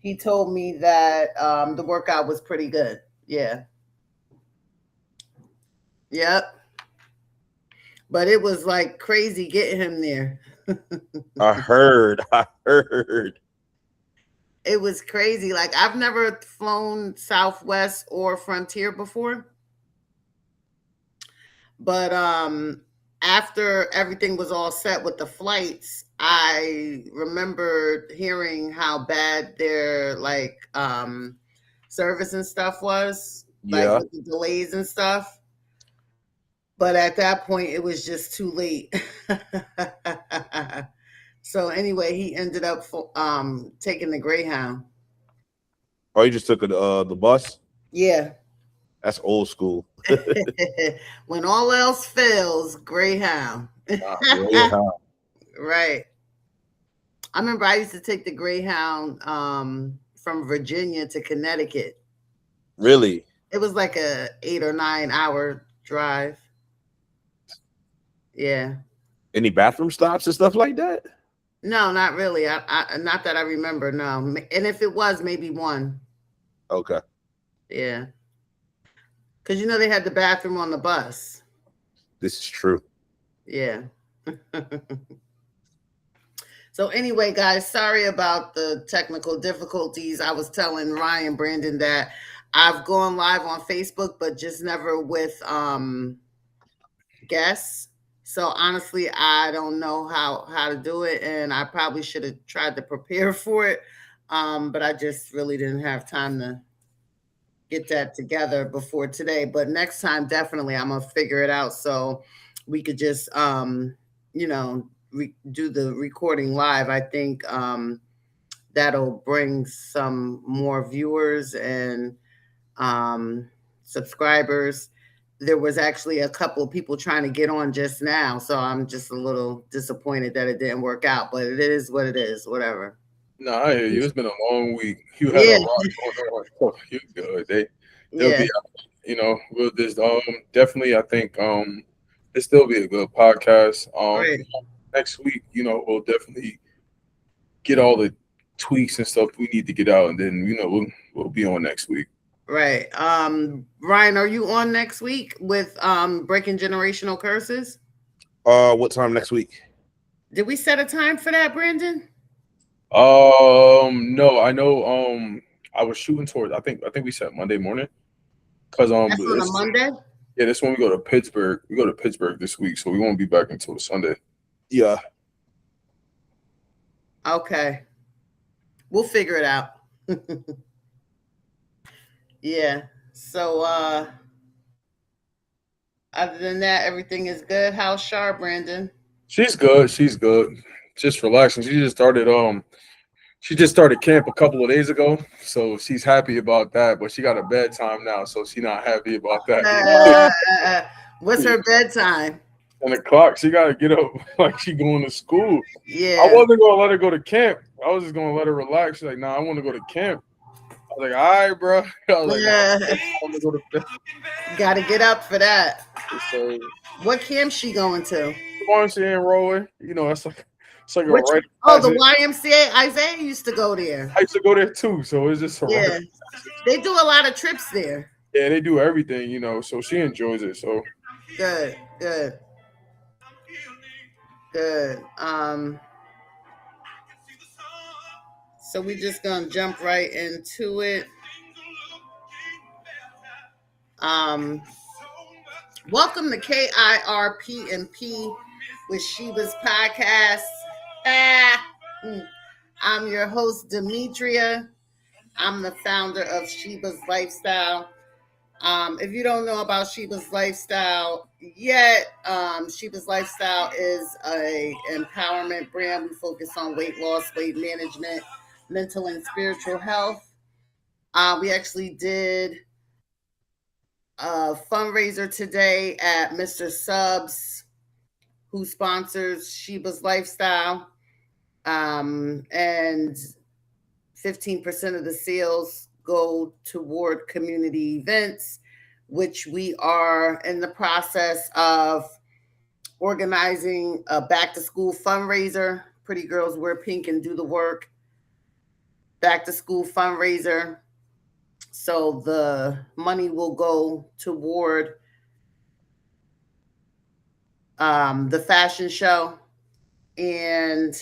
he told me that the workout was pretty good. Yeah. Yep. But it was like crazy getting him there. I heard. I heard. It was crazy. Like I've never flown Southwest or Frontier before, but after everything was all set with the flights, I remembered hearing how bad their service and stuff was, like Yeah. with the delays and stuff. But at that point it was just too late. So anyway, he ended up taking the Greyhound. Oh, you just took the bus. Yeah. That's old school. When all else fails, Greyhound. Greyhound. Right. I remember I used to take the Greyhound from Virginia to Connecticut. Really? It was like a 8 or 9 hour drive. Yeah. Any bathroom stops and stuff like that? No, not really. Not that I remember. No, and if it was, maybe one. Okay. Yeah, because they had the bathroom on the bus. This is true. Yeah. So anyway, guys, sorry about the technical difficulties. I was telling Ryan Branden that I've gone live on Facebook, but just never with guests. So honestly, I don't know how to do it, and I probably should have tried to prepare for it, but I just really didn't have time to get that together before today. But next time, definitely, I'm gonna figure it out so we could just you know do the recording live. I think that'll bring some more viewers and subscribers. There was actually a couple of people trying to get on just now, so I'm just a little disappointed that it didn't work out. But it is what it is. Whatever. No, I hear you. It's been a long week. You had a Yeah, lot going on. So you good. They'll yeah, be we'll just definitely I think it still be a good podcast. right. Next week, we'll definitely get all the tweaks and stuff we need to get out, and then we'll be on next week. Right. Ryan, are you on next week with breaking generational curses? What time next week? Did we set a time for that, Brandon? No, I know I was shooting towards I think we said Monday morning because That's on a this Monday? yeah, this one we go to Pittsburgh. We go to Pittsburgh this week, so we won't be back until Sunday. Yeah. Okay. We'll figure it out. Yeah. So other than that, everything is good. How's Shar, Brandon? She's good. She's good. Just relaxing. She just started camp a couple of days ago, so she's happy about that. But she got a bedtime now, so she's not happy about that. Uh, what's her bedtime? 10 o'clock. She got to get up like she going to school. I Yeah. wasn't gonna let her go to camp. I was just gonna let her relax. She's like, "Nah, I want to go to camp." I was like, "All right, bro." I was like, "Nah, I want to go to bed." Got to get up for that. So What camp she going to? once she enroll, it's like a Which? right Oh, the class. YMCA. Isaiah used to go there. I used to go there too, so it's just a right. Yeah. They do a lot of trips there. Yeah, they do everything, so she enjoys it. So Good, good, good. So we just gonna jump right into it. Um, welcome to K.I.R.P. and P with Sheba's podcast. Ah, I'm your host Demetria. I'm the founder of Sheba's Lifestyle. If you don't know about Sheba's Lifestyle yet, Sheba's Lifestyle is a empowerment brand. We focus on weight loss, weight management, mental and spiritual health. We actually did a fundraiser today at Mr. Subs, who sponsors Sheba's Lifestyle, and 15% of the sales go toward community events, which we are in the process of organizing a back to school fundraiser. Pretty Girls Wear Pink and Do the Work back to school fundraiser. So the money will go toward the fashion show. And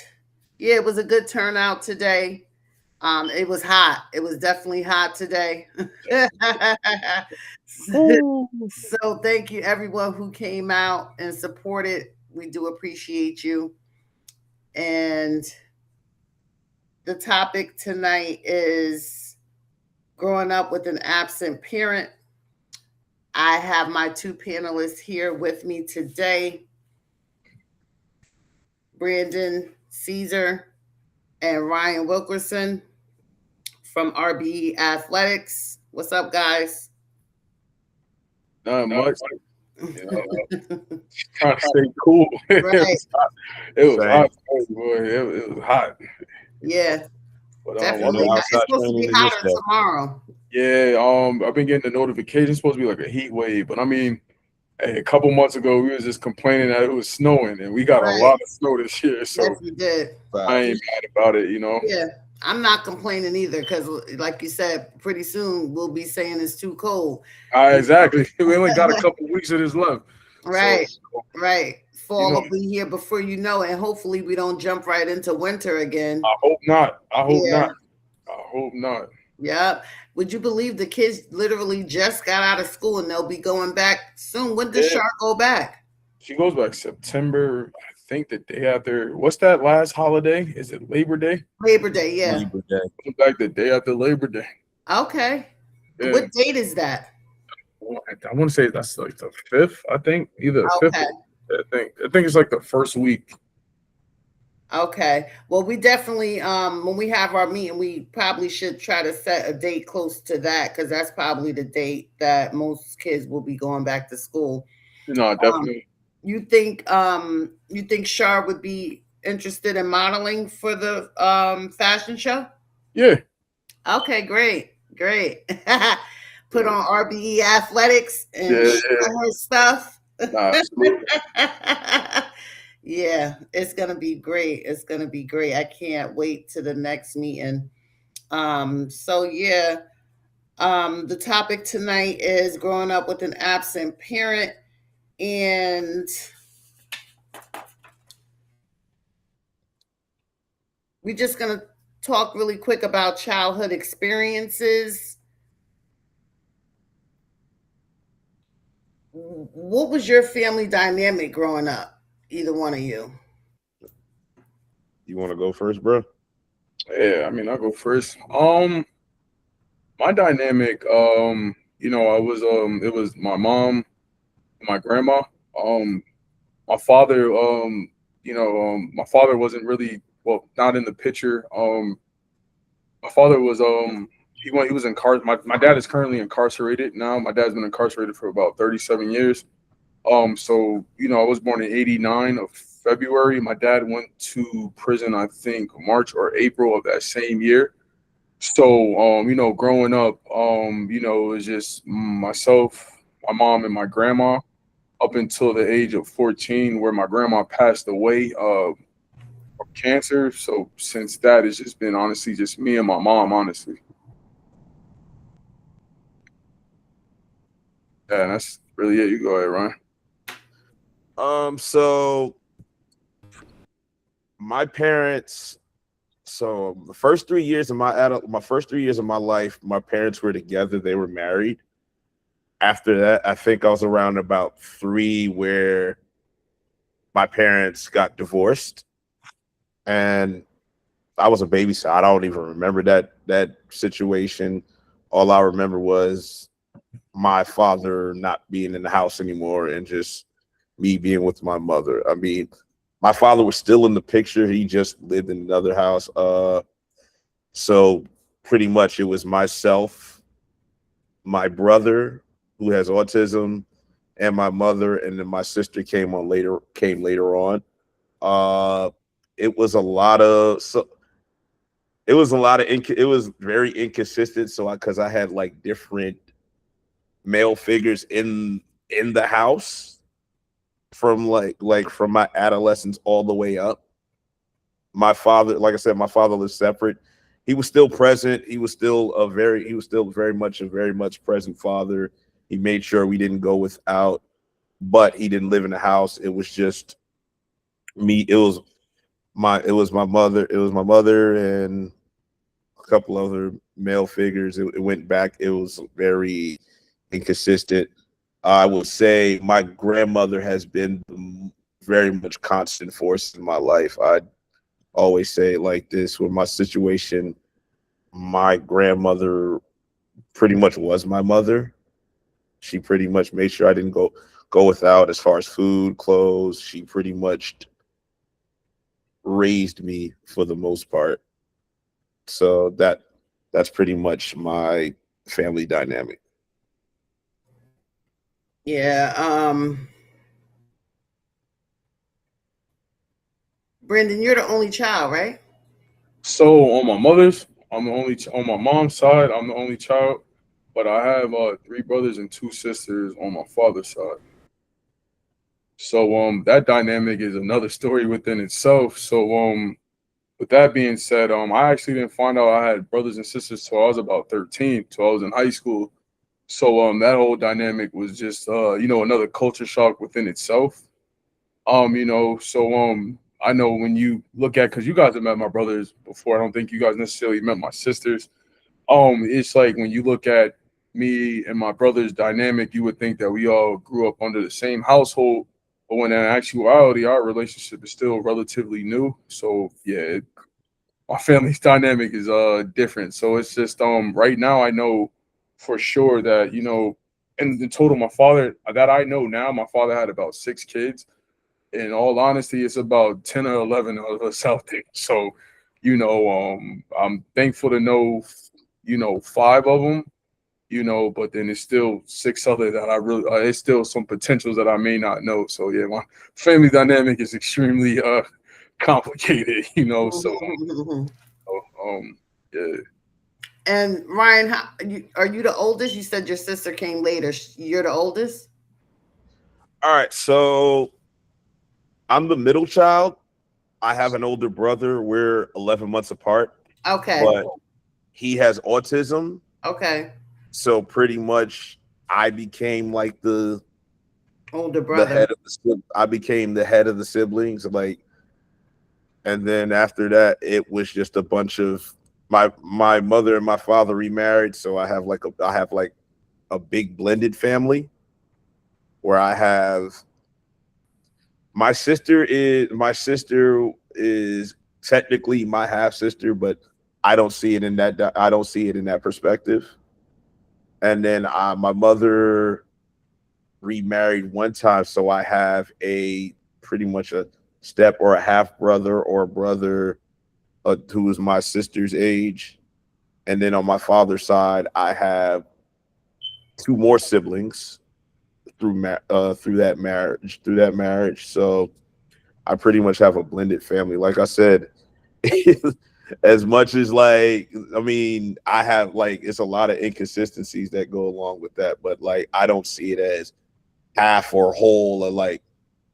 yeah, it was a good turnout today. It was hot. It was definitely hot today. Ooh. So thank you everyone who came out and supported. We do appreciate you. And the topic tonight is growing up with an absent parent. I have my two panelists here with me today, Branden Caesar and Ryan Wilkerson from RBE Athletics. What's up, guys? Not much. You know, trying to stay cool. It Right. was hot. It was Same. hot, boy. It was hot. Yeah, But definitely. Go It's outside supposed to be training hotter yesterday. tomorrow. yeah, I've been getting the notification. It's supposed to be like a heat wave, but I mean, hey, a couple months ago we was just complaining that it was snowing, and we got a Right. lot of snow this year. Yes, So we did. I ain't mad about it. You know. Yeah, I'm not complaining either because, like you said, pretty soon we'll be saying it's too cold. Exactly. We only got a couple weeks of this left. Right, So right. you Fall know, will be here before you know it, and hopefully we don't jump right into winter again. I hope not. I hope Yeah, not. I hope not. yep. Would you believe the kids literally just got out of school and they'll be going back soon? When does Yeah, Shark go back? she goes back September. I think the day after. What's that last holiday? Is it Labor Day? Labor Day, yeah. Labor Day. Goes back the day after Labor Day. Okay. Yeah. What date is that? I want to say that's like the fifth. I think either the fifth. Okay. I think it's like the first week. Okay. Well, we definitely when we have our meeting, we probably should try to set a date close to that because that's probably the date that most kids will be going back to school. No, Um, definitely. you think Shar would be interested in modeling for the fashion show? Yeah. Okay, great. Great. Put Yeah. on RBE Athletics and Yeah. show her stuff. Nah, absolutely. Yeah, it's gonna be great. It's gonna be great. I can't wait to the next meeting. So yeah, the topic tonight is growing up with an absent parent, and we're just gonna talk really quick about childhood experiences. What was your family dynamic growing up? Either one of you. You want to go first, bro? Yeah. I mean, I'll go first. My dynamic. I was it was my mom, and my grandma. Um, my father. My father wasn't really not in the picture. My father was he was incarcerated. My dad is currently incarcerated now. My dad's been incarcerated for about 37 years. So I was born in '89 of February. My dad went to prison, I think March or April of that same year. So growing up, it was just myself, my mom, and my grandma up until the age of 14, where my grandma passed away from cancer. So since that, it's just been honestly just me and my mom, honestly. Yeah, and that's really it. You go ahead, Ryan. So my parents. So the first 3 years of my first 3 years of my life, my parents were together. They were married. After that, I think I was around about 3 where my parents got divorced, and I was a baby, so I don't even remember that situation. All I remember was my father not being in the house anymore and just me being with my mother. I mean, my father was still in the picture. He just lived in another house. So pretty much it was myself, my brother who has autism, and my mother, and then my sister came later on. Uh it was a lot of it was very inconsistent. So because I had like different male figures in the house from from my adolescence all the way up. My father, like I said, my father was separate. he was still present. He was still very much present father. He made sure we didn't go without, but he didn't live in the house. It was just me. It was my mother. It was my mother and a couple other male figures. It went back. It was very inconsistent. I would say my grandmother has been very much constant force in my life. I always say it like this: with my situation, my grandmother pretty much was my mother. She pretty much made sure I didn't go without as far as food, clothes. She pretty much raised me for the most part. So that's pretty much my family dynamic. Yeah. Branden, you're the only child, right? So on my mother's, I'm the only on my mom's side. I'm the only child, but I have three brothers and two sisters on my father's side. So that dynamic is another story within itself. So with that being said, I actually didn't find out I had brothers and sisters till I was about 13, till I was in high school. So that whole dynamic was just another culture shock within itself. I know when you look at, because you guys have met my brothers before, I don't think you guys necessarily met my sisters. It's like when you look at me and my brother's dynamic, you would think that we all grew up under the same household, but when in actuality our relationship is still relatively new. So yeah, my family's dynamic is different. So it's just right now I know for sure that in the total my father that I know now, my father had about 6 kids. In all honesty, it's about 10 or 11 of us out there. So, I'm thankful to know, five of them, but then it's still six other that I really, it's still some potentials that I may not know. So, yeah, my family dynamic is extremely complicated, so, yeah. And Ryan, are you the oldest? You said your sister came later. You're the oldest? All right, so I'm the middle child. I have an older brother. We're 11 months apart, Okay. but he has autism. Okay. So pretty much I became like Older the brother. head of I became the head of the siblings, like, and then after that it was just a bunch of my mother and my father remarried, so I have like a big blended family where I have my sister is technically my half sister, but I don't see it in that perspective. And then my mother remarried one time, so I have a pretty much a step or a half brother or a brother who is my sister's age. And then on my father's side, I have two more siblings through that marriage. So I pretty much have a blended family. Like I said, as much as like I mean, I have like it's a lot of inconsistencies that go along with that, but like I don't see it as half or whole, or like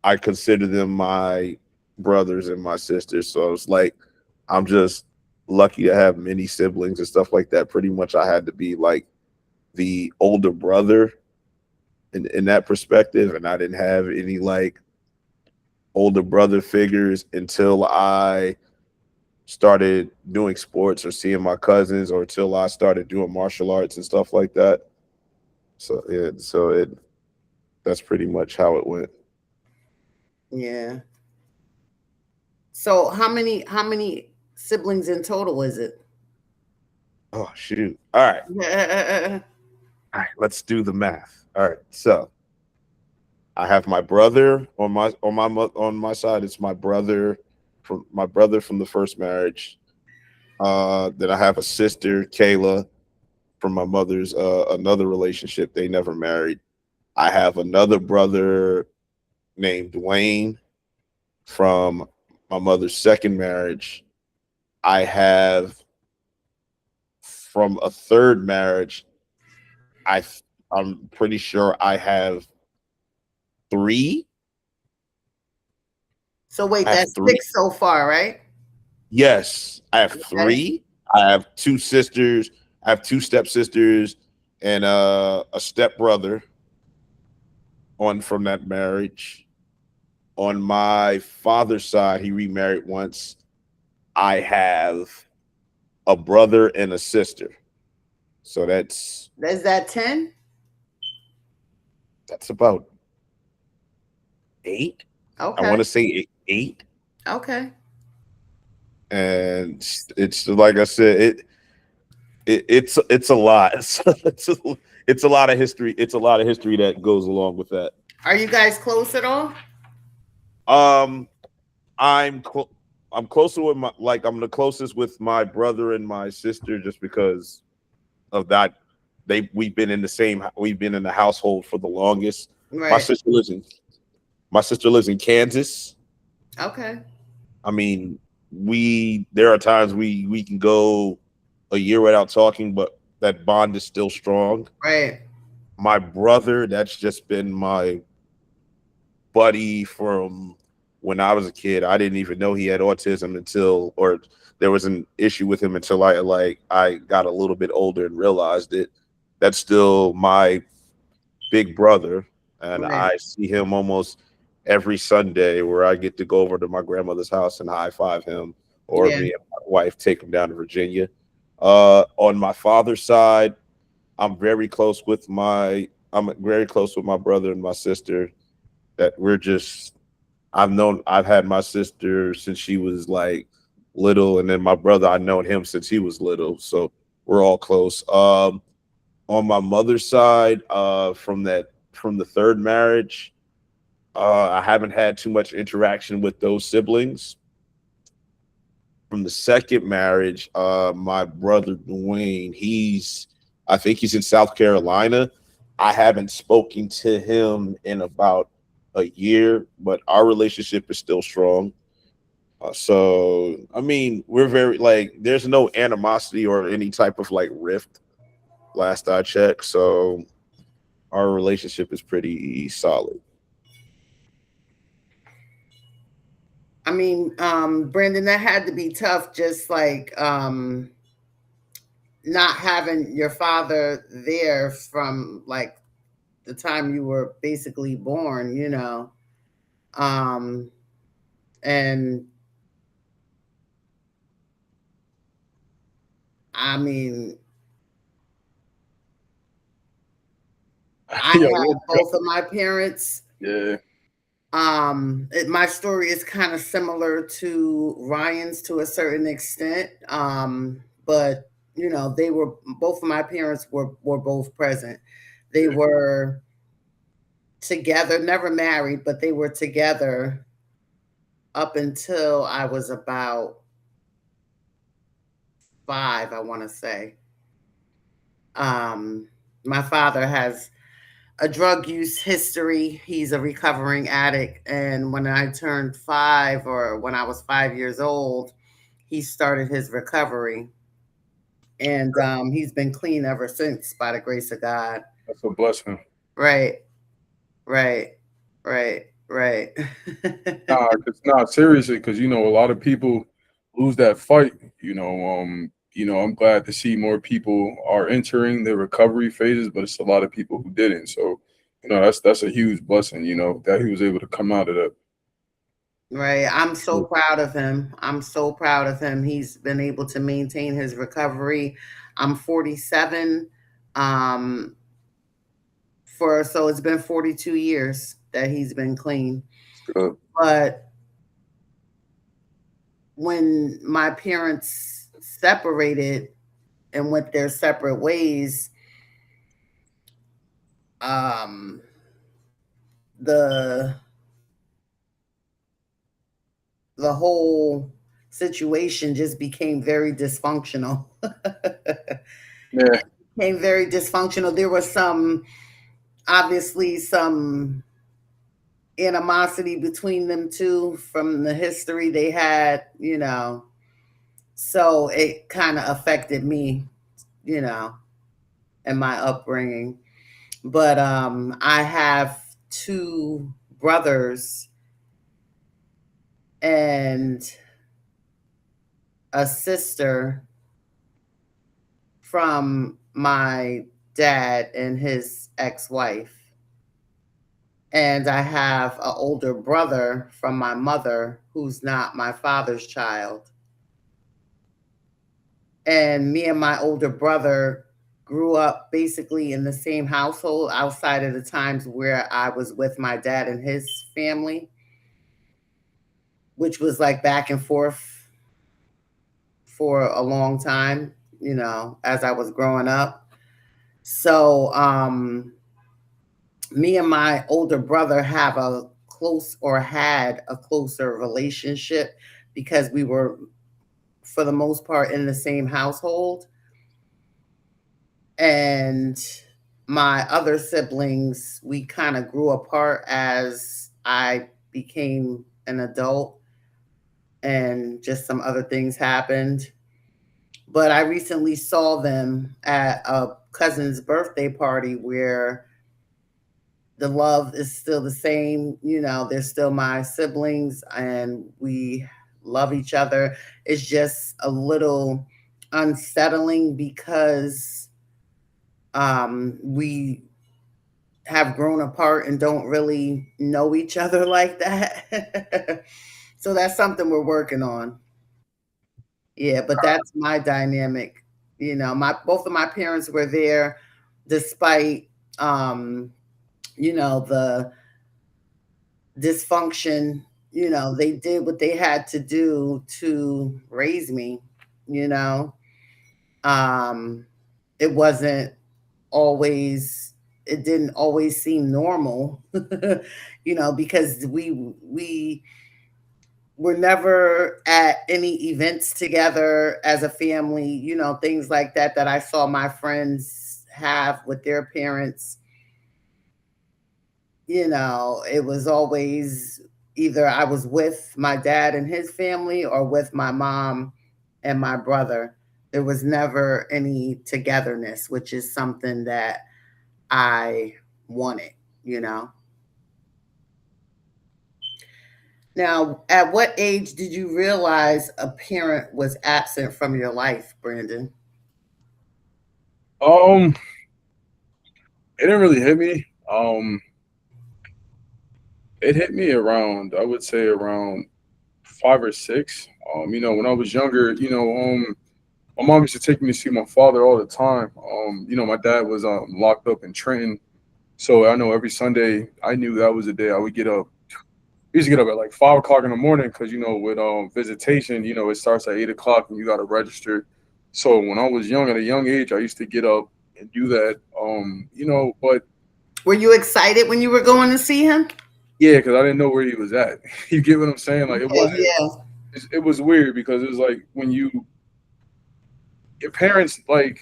I consider them my brothers and my sisters. So it's like I'm just lucky to have many siblings and stuff like that. Pretty much I had to be like the older brother in that perspective, and I didn't have any like older brother figures until I started doing sports or seeing my cousins, or until I started doing martial arts and stuff like that. So yeah, that's pretty much how it went. Yeah. So how many siblings in total is it? Oh shoot. All right, let's do the math. All right. So I have my brother on my side. It's my brother from the first marriage. Then I have a sister, Kayla, from my mother's another relationship. They never married. I have another brother named Dwayne from my mother's second marriage. I have from a third marriage. I I'm pretty sure I have three. So wait, I have that's three. six so far, right? Yes, I have Okay. three. I have two sisters. I have two stepsisters and a stepbrother on from that marriage. On my father's side, he remarried once. I have a brother and a sister. So Is that 10? that's about eight. I Okay. want to say eight. Okay. And it's like I said, it's a lot. It's a lot of history. It's a lot of history that goes along with that. Are you guys close at all? Um, I'm I'm closer with my like I'm the closest with my brother and my sister just because of that. We've been in the household for the longest. My Right. sister lives in my sister lives in Kansas. Okay. I mean, we there are times we can go a year without talking, but that bond is still strong. Right. My brother, that's just been my buddy from when I was a kid. I didn't even know he had autism until, or there was an issue with him until I got a little bit older and realized it. That's still my big brother, and Right. I see him almost every Sunday where I get to go over to my grandmother's house and high five him, or Yeah. me and my wife take him down to Virginia. On my father's side, I'm very close with my brother and my sister. That we're just I've had my sister since she was like little, and then my brother I've known him since he was little, so we're all close. On my mother's side, from the third marriage, I haven't had too much interaction with those siblings. From the second marriage, my brother Dwayne, I think he's in South Carolina. I haven't spoken to him in about a year, but our relationship is still strong. So, I mean, we're very like, there's no animosity or any type of like rift. Last I checked, so our relationship is pretty solid. I mean, Brandon, that had to be tough, just like not having your father there from like the time you were basically born, you know. Um, and I mean, I Yo, had both of my parents. yeah, My story is kind of similar to Ryan's to a certain extent. But you know, they were both of my parents were both present. They yeah, were together, never married, but they were together up until I was about 5, I want to say. Um, my father has a drug use history. He's a recovering addict. And when I turned 5, or when I was 5 years old, he started his recovery. And he's been clean ever since, by the grace of God. that's a blessing. Right, right, right, right. Nah, seriously, because a lot of people lose that fight. I'm glad to see more people are entering the recovery phases, but it's a lot of people who didn't. So, that's a huge blessing. That he was able to come out of that. Right. I'm so proud of him. I'm so proud of him. He's been able to maintain his recovery. I'm 47. Um, so it's been 42 years that he's been clean. Good. But when my parents separated and went their separate ways, um, the the whole situation just became very dysfunctional. Yeah, Became very dysfunctional. There was obviously some animosity between them two from the history they had, you know. So it kind of affected me, you know, and my upbringing. But I have two brothers and a sister, from my dad and his ex-wife, and I have an older brother from my mother who's not my father's child. And me and my older brother grew up basically in the same household outside of the times where I was with my dad and his family, which was like back and forth for a long time, as I was growing up. So, me and my older brother have a close or had a closer relationship because we were, for the most part, in the same household. And my other siblings, we kind of grew apart as I became an adult and just some other things happened. But I recently saw them at a cousin's birthday party where the love is still the same. They're still my siblings and we love each other. It's just a little unsettling because we have grown apart and don't really know each other like that. So that's something we're working on. Yeah, but that's my dynamic. My both of my parents were there despite the dysfunction. They did what they had to do to raise me, you know. Um it wasn't always it didn't always seem normal, because we were never at any events together as a family, things like that that I saw my friends have with their parents. It was always either I was with my dad and his family or with my mom and my brother. There was never any togetherness, which is something that I wanted, you know. Now, at what age did you realize a parent was absent from your life, Branden? Um, it didn't really hit me. It hit me around, I would say around 5 or 6. When I was younger, my mom used to take me to see my father all the time. My dad was locked up in Trenton, so I know every Sunday I knew that was the day I would get up. I used to get up at like 5 o'clock in the morning because with visitation, it starts at 8 o'clock and you got to register. So when I was young, at a young age, I used to get up and do that. But Were you excited when you were going to see him? yeah, because I didn't know where he was at. You get what I'm saying? Like Yeah, yeah. it was weird because it was like when your parents, like,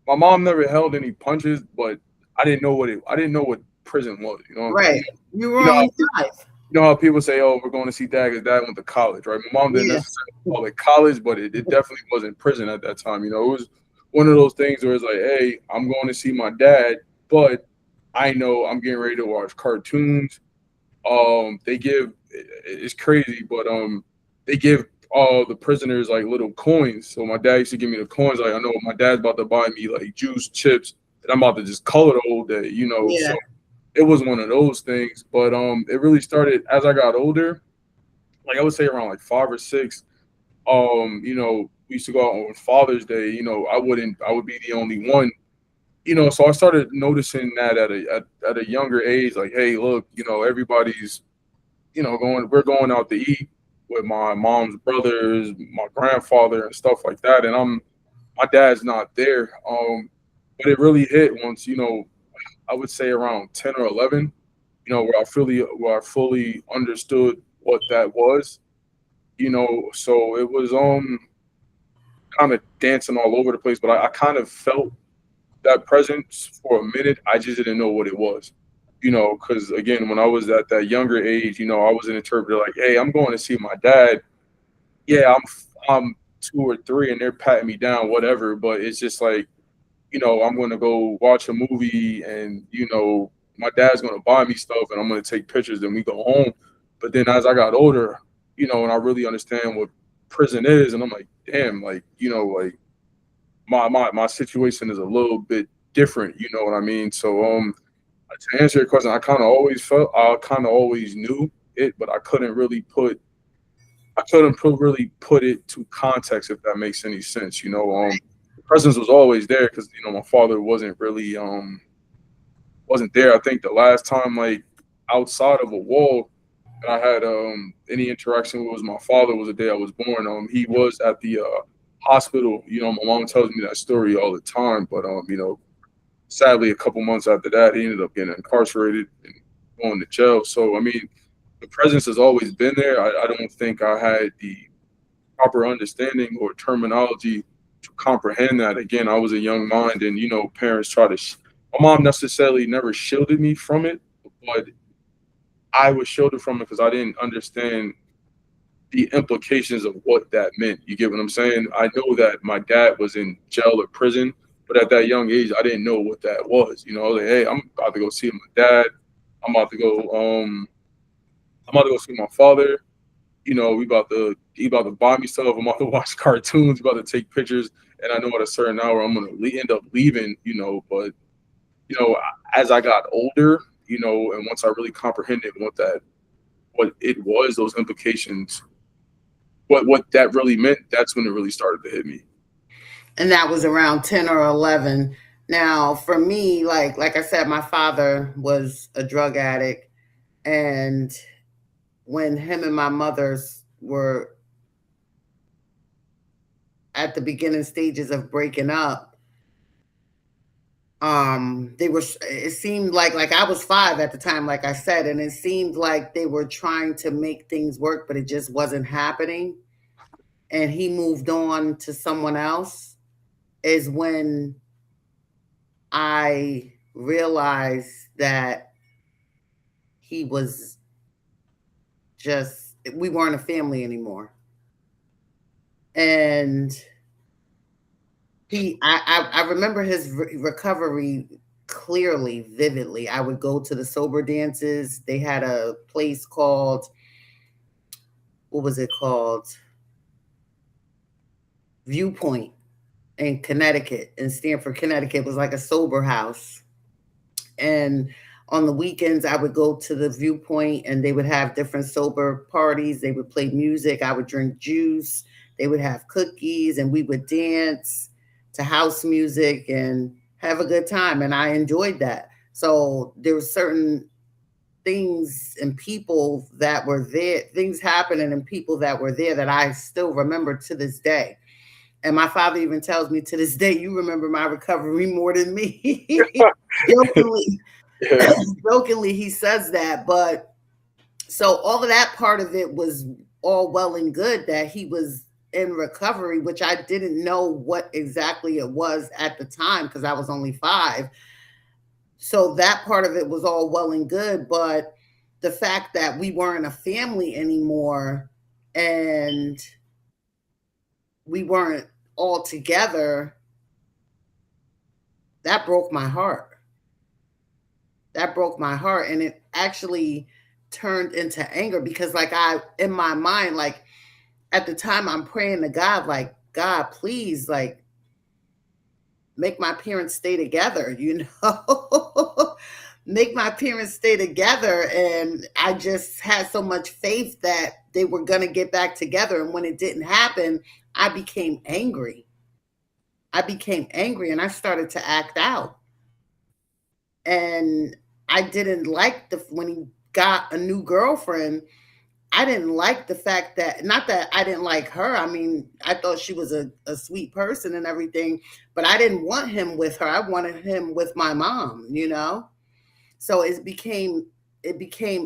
my mom never held any punches, but I didn't know what prison was. Right. You were You know how only 5. you know how people say, "Oh, we're going to see dad because dad went to college," right? My mom didn't Yeah. necessarily call it college, but it definitely wasn't prison at that time. It was one of those things where it's like, "Hey, I'm going to see my dad, but I know I'm getting ready to watch cartoons." They give it's crazy, but they give all the prisoners like little coins. So my dad used to give me the coins. Like, I know my dad's about to buy me like juice, chips, and I'm about to just color the whole day. So Yeah. it was one of those things. But it really started as I got older. Like, I would say around like 5 or 6. We used to go out on Father's Day. I would be the only one. So I started noticing that at a younger age. Like, hey, look, everybody's we're going out to eat with my mom's brothers, my grandfather, and stuff like that. And my dad's not there. But it really hit once, I would say around 10 or 11, where I fully understood what that was. So it was kind of dancing all over the place, but I kind of felt that presence for a minute. I just didn't know what it was. Because again, when I was at that younger age, I was an interpreter like, hey, I'm going to see my dad. Yeah, I'm 2 or 3 and they're patting me down, whatever. But it's just like, I'm going to go watch a movie and, my dad's going to buy me stuff and I'm going to take pictures and we go home. But then as I got older, and I really understand what prison is, and I'm like, damn, like, like my situation is a little bit different. You know what I mean? So to answer your question, I kind of always knew it, but I couldn't really put it to context, if that makes any sense. You know, the presence was always there because my father wasn't there. I think the last time, like, outside of a wall that I had any interaction with was my father was the day I was born. He was at the hospital. My mom tells me that story all the time, but sadly, a couple months after that, he ended up getting incarcerated and going to jail. So, I mean, the presence has always been there. I don't think I had the proper understanding or terminology to comprehend that. Again, I was a young mind, and parents try to. My mom necessarily never shielded me from it, but I was shielded from it because I didn't understand the implications of what that meant. You get what I'm saying? I know that my dad was in jail or prison, but at that young age, I didn't know what that was. I was like, hey, I'm about to go see my dad. I'm about to go. I'm about to go see my father. He about to buy me stuff. I'm about to watch cartoons. About to take pictures, and I know at a certain hour I'm gonna end up leaving. But as I got older, and once I really comprehended what it was, those implications, what that really meant, that's when it really started to hit me. And that was around 10 or 11. Now, for me, like I said, my father was a drug addict, and when him and my mother's were at the beginning stages of breaking up, it seemed like I was 5 at the time, like I said, and it seemed like they were trying to make things work, but it just wasn't happening. And he moved on to someone else, is when I realized that he was just, we weren't a family anymore. And I remember his recovery clearly, vividly. I would go to the sober dances. They had a place called, what was it called? Viewpoint in Connecticut, in Stamford, Connecticut. It was like a sober house. And on the weekends, I would go to the Viewpoint, and they would have different sober parties. They would play music. I would drink juice. They would have cookies, and we would dance to house music and have a good time. And I enjoyed that. So there were certain things and people that were there, things happening and people that were there that I still remember to this day. And my father even tells me to this day, you remember my recovery more than me. Jokingly, Yeah. jokingly, he says that. But so all of that part of it was all well and good that he was in recovery, which I didn't know what exactly it was at the time because I was only 5. So that part of it was all well and good. But the fact that we weren't a family anymore and we weren't all together, that broke my heart. That broke my heart. And it actually turned into anger because, like, in my mind, like, at the time, I'm praying to God, like, God, please, like, make my parents stay together, make my parents stay together. And I just had so much faith that they were going to get back together. And when it didn't happen, I became angry. And I started to act out. And I didn't like when he got a new girlfriend. I didn't like the fact that, not that I didn't like her. I mean, I thought she was a sweet person and everything, but I didn't want him with her. I wanted him with my mom. So it became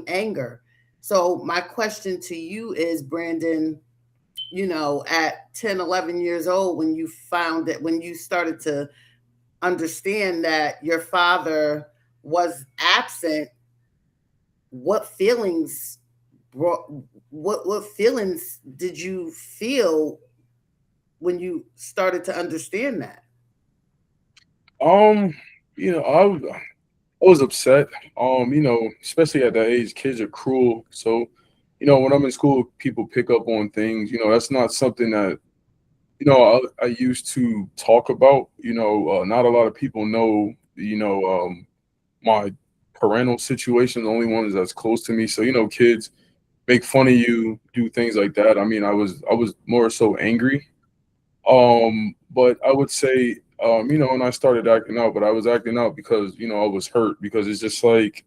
anger. So my question to you is, Branden, at 10, 11 years old, when you found that, when you started to understand that your father was absent, what feelings brought, what feelings did you feel when you started to understand that? Um, I was upset. Especially at that age, kids are cruel. So, when I'm in school, people pick up on things. That's not something that I used to talk about, not a lot of people know, my parental situation, the only ones that's close to me. So, kids make fun of you, do things like that. I mean, I was more so angry. But I would say, and I started acting out, but I was acting out because, I was hurt because it's just like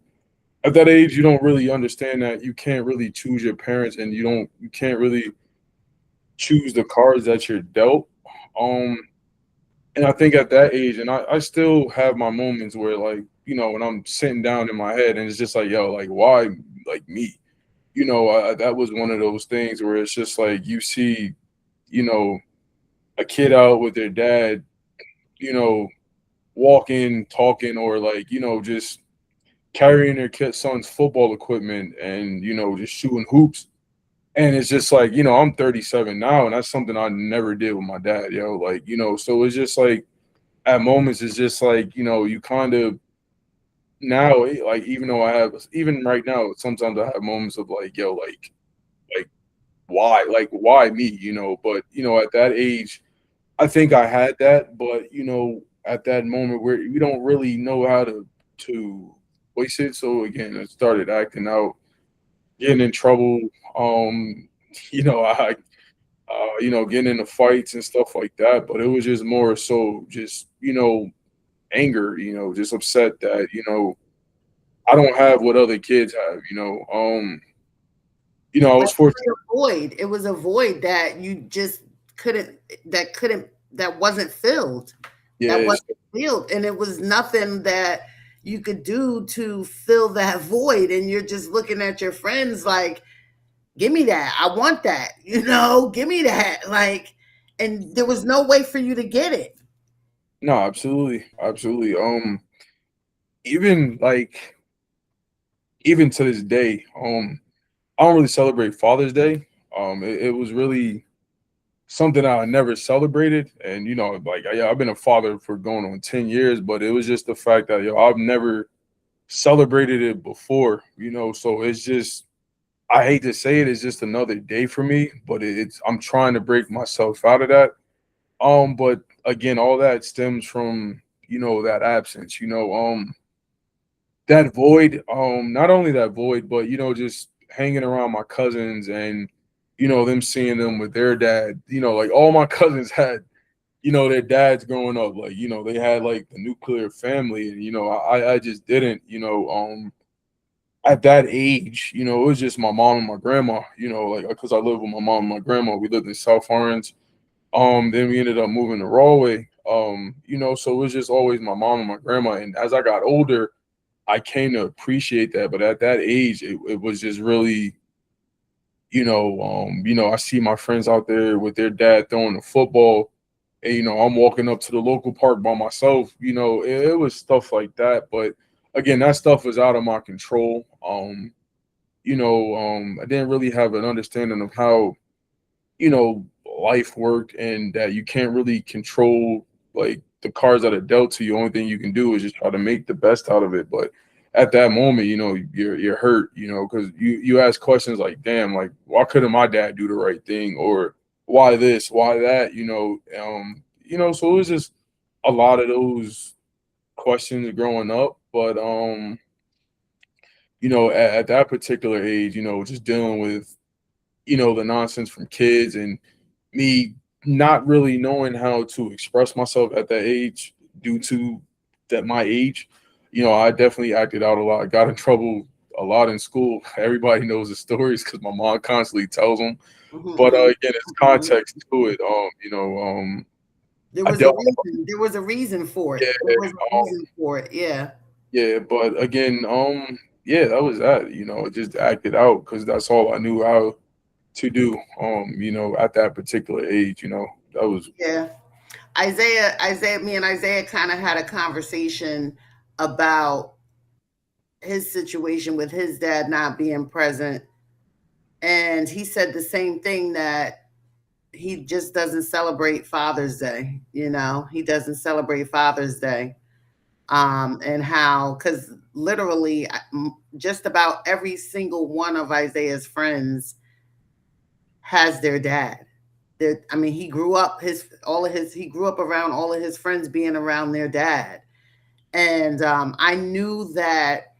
at that age you don't really understand that you can't really choose your parents and you can't really choose the cards that you're dealt. Um and I think at that age, and I still have my moments where like, when I'm sitting down in my head and it's just like, yo, like why like me? That was one of those things where it's just like you see, you know, a kid out with their dad, you know, walking, talking, or like, just carrying their kid son's football equipment and, just shooting hoops. And it's just like, I'm 37 now, and that's something I never did with my dad, like, so it's just like at moments, it's just like, you kind of now, like, even though even right now, sometimes I have moments of like, yo, like, why me, but, at that age, I think I had that, but at that moment where we don't really know how to voice it. So again, I started acting out, getting in trouble. Um, I getting into fights and stuff like that. But it was just more so just anger. Just upset that I don't have what other kids have. I Like was fortunate. a void. It was a void that you just couldn't that wasn't filled. That Yeah, wasn't filled. And it was nothing that you could do to fill that void. And you're just looking at your friends like, give me that. I want that. Give me that. Like, and there was no way for you to get it. no, absolutely, absolutely. Even like even to this day, I don't really celebrate Father's Day. It was really something I never celebrated, and like yeah, I've been a father for going on 10 years, but it was just the fact that I've never celebrated it before. So it's just I hate to say it, it's just another day for me, but it's I'm trying to break myself out of that. But again, all that stems from that absence. That void, not only that void, but just hanging around my cousins and them seeing them with their dad. Like all my cousins had their dads growing up. Like they had like the nuclear family, and I just didn't. At that age, it was just my mom and my grandma. Like because I lived with my mom and my grandma. We lived in South Orange. Then we ended up moving to Rawway. So it was just always my mom and my grandma. And as I got older, I came to appreciate that. But at that age, it was just really, I see my friends out there with their dad throwing the football, and I'm walking up to the local park by myself. It was stuff like that. But again, that stuff was out of my control. I didn't really have an understanding of how life worked, and that you can't really control like the cards that are dealt to you. Only thing you can do is just try to make the best out of it. But at that moment, you're hurt, because you ask questions like, damn, like why couldn't my dad do the right thing, or why this, why that, so it was just a lot of those questions growing up. But at that particular age, just dealing with the nonsense from kids, and me not really knowing how to express myself at that age due to that my age. I definitely acted out a lot. Got in trouble a lot in school. Everybody knows the stories because my mom constantly tells them. But Mhm, again, it's mhm. context to it. There I was a dealt. reason. There was a reason for it. Yeah, There was a reason for it. Yeah. yeah. But again, yeah, that was that. I just acted out because that's all I knew how to do. At that particular age, that was. Yeah. Isaiah, me and Isaiah kind of had a conversation about his situation with his dad not being present. And he said the same thing, that he just doesn't celebrate Father's Day. He doesn't celebrate Father's Day. And how, because literally just about every single one of Isaiah's friends has their dad. That I mean, he grew up around all of his friends being around their dad, and I knew that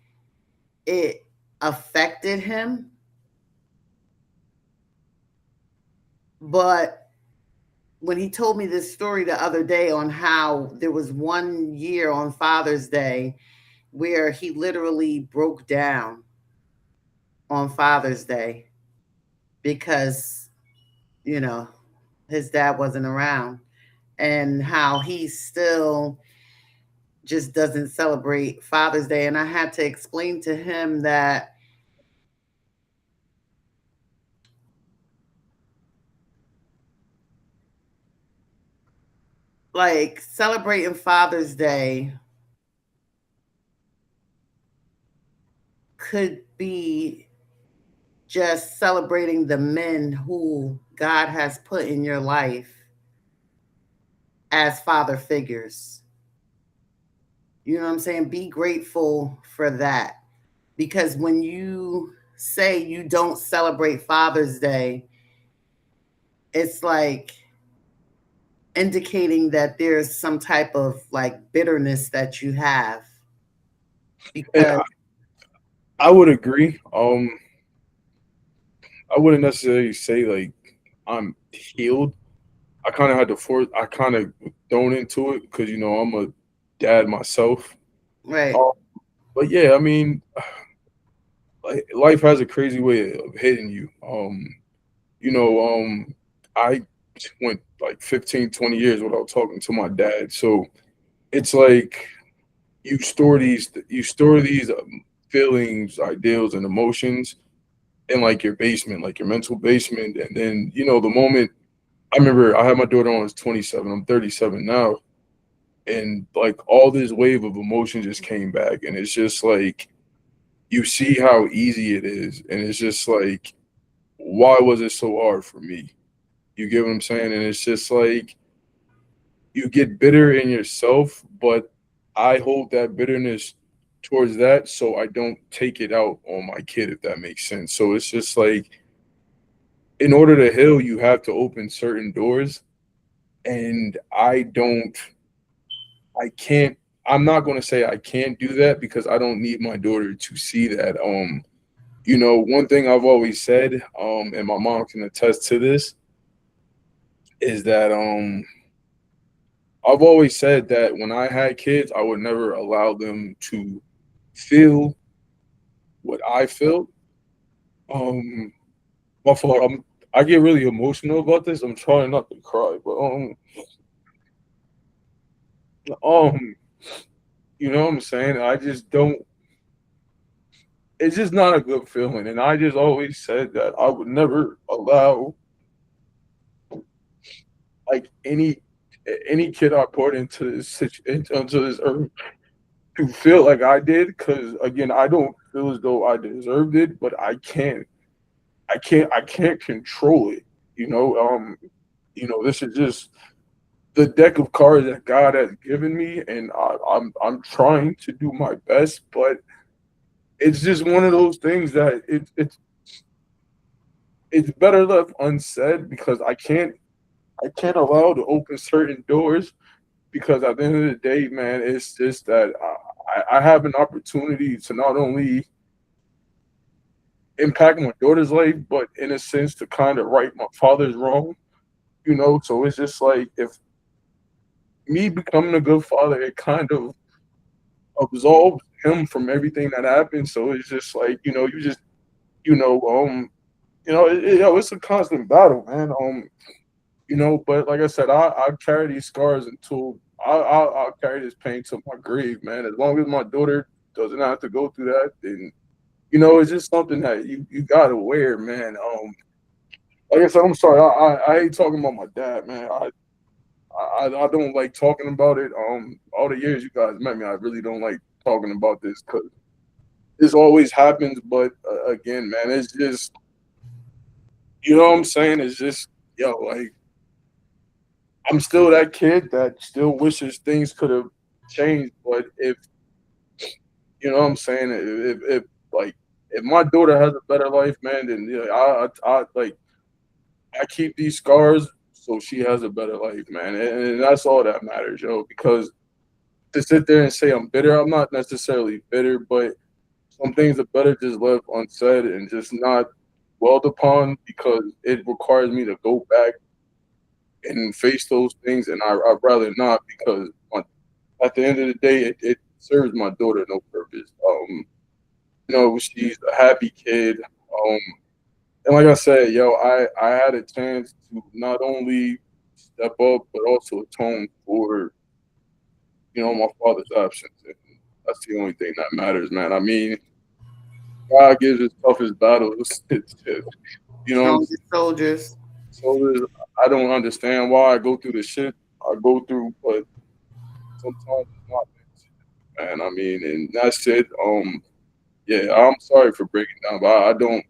it affected him, but when he told me this story the other day on how there was one year on Father's Day where he literally broke down on Father's Day because, you know, his dad wasn't around, and how he still just doesn't celebrate Father's Day. And I had to explain to him that, like, celebrating Father's Day could be just celebrating the men who God has put in your life as father figures. You know what I'm saying? Be grateful for that. Because when you say you don't celebrate Father's Day, it's like indicating that there's some type of like bitterness that you have. And Because, I would agree. I wouldn't necessarily say like I'm healed. I kind of had to force. I kind of thrown into it because I'm a dad myself. right, Um, but yeah, I mean, like life has a crazy way of hitting you. You know, I went like 15, 20 years without talking to my dad. So it's like you store these feelings, ideals, and emotions in like your basement, like your mental basement. And then, the moment I remember I had my daughter when I was 27, I'm 37 now. And like all this wave of emotion just came back. And it's just like, you see how easy it is. And it's just like, why was it so hard for me? You get what I'm saying? And it's just like, you get bitter in yourself, but I hold that bitterness towards that so I don't take it out on my kid, if that makes sense. So it's just like, in order to heal, you have to open certain doors. And I can't, I'm not going to say I can't do that because I don't need my daughter to see that. One thing I've always said, and my mom can attest to this, is that I've always said that when I had kids, I would never allow them to feel what I felt. Um, my fault. I get really emotional about this. I'm trying not to cry, but um, you know what I'm saying? I just don't. It's just not a good feeling, and I just always said that I would never allow like any kid I put into this earth to feel like I did. Because again, I don't feel as though I deserved it, but I can't control it. This is just the deck of cards that God has given me, and I'm trying to do my best, but it's just one of those things that it's better left unsaid because I can't allow to open certain doors because at the end of the day, man, it's just that I have an opportunity to not only impact my daughter's life, but in a sense to kind of right my father's wrong. So it's just like if me becoming a good father, it kind of absolved him from everything that happened. So it's just like you just you know it's a constant battle, man. But like I said, I carry these scars until I'll carry this pain to my grave, man. As long as my daughter doesn't have to go through that, then it's just something that you gotta wear, man. Like I said, I'm sorry, I hate talking about my dad, man. I don't like talking about it. All the years you guys met me, I really don't like talking about this because this always happens. But again, man, it's just what I'm saying. It's just like I'm still that kid that still wishes things could have changed. But if what I'm saying, if like if my daughter has a better life, man, then I like I keep these scars so she has a better life, man. And that's all that matters, yo. Because to sit there and say I'm bitter, I'm not necessarily bitter, but some things are better just left unsaid and just not dwelled upon because it requires me to go back and face those things, and I'd rather not because at the end of the day, it serves my daughter no purpose. She's a happy kid. And like I said, yo, I had a chance to not only step up but also atone for my father's absence. And that's the only thing that matters, man. I mean, God gives his toughest battles. You know what I'm Strongest soldiers. so I don't understand why I go through the shit I go through, but sometimes it's not meant to, man. I mean, and that's it. Yeah, I'm sorry for breaking down, but I Don't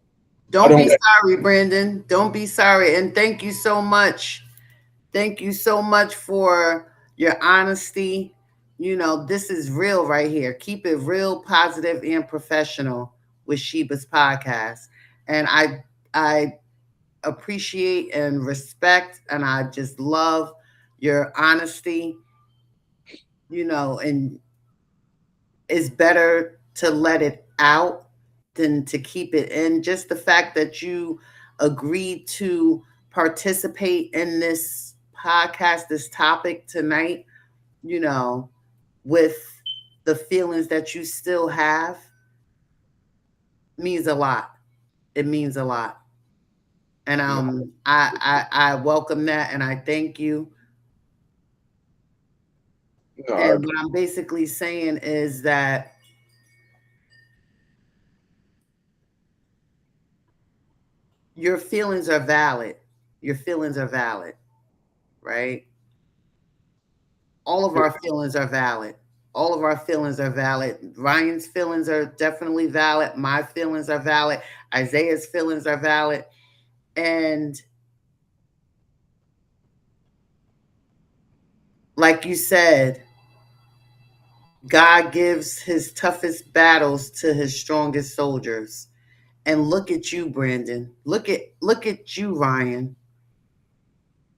don't. be sorry, Branden. Don't be sorry. And thank you so much. Thank you so much for your honesty. This is real right here. Keep it real, positive, and professional with Sheba's podcast. And I appreciate and respect, and I just love your honesty. And it's better to let it out than to keep it in. Just the fact that you agreed to participate in this podcast, this topic tonight, you know, with the feelings that you still have means a lot. It means a lot. And No, I welcome that and I thank you. no, And what I'm basically saying is that your feelings are valid. Your feelings are valid, right? All of our feelings are valid. All of our feelings are valid. Ryan's feelings are definitely valid. My feelings are valid. Isaiah's feelings are valid. And like you said, God gives his toughest battles to his strongest soldiers. And look at you, Branden. Look at you, Ryan,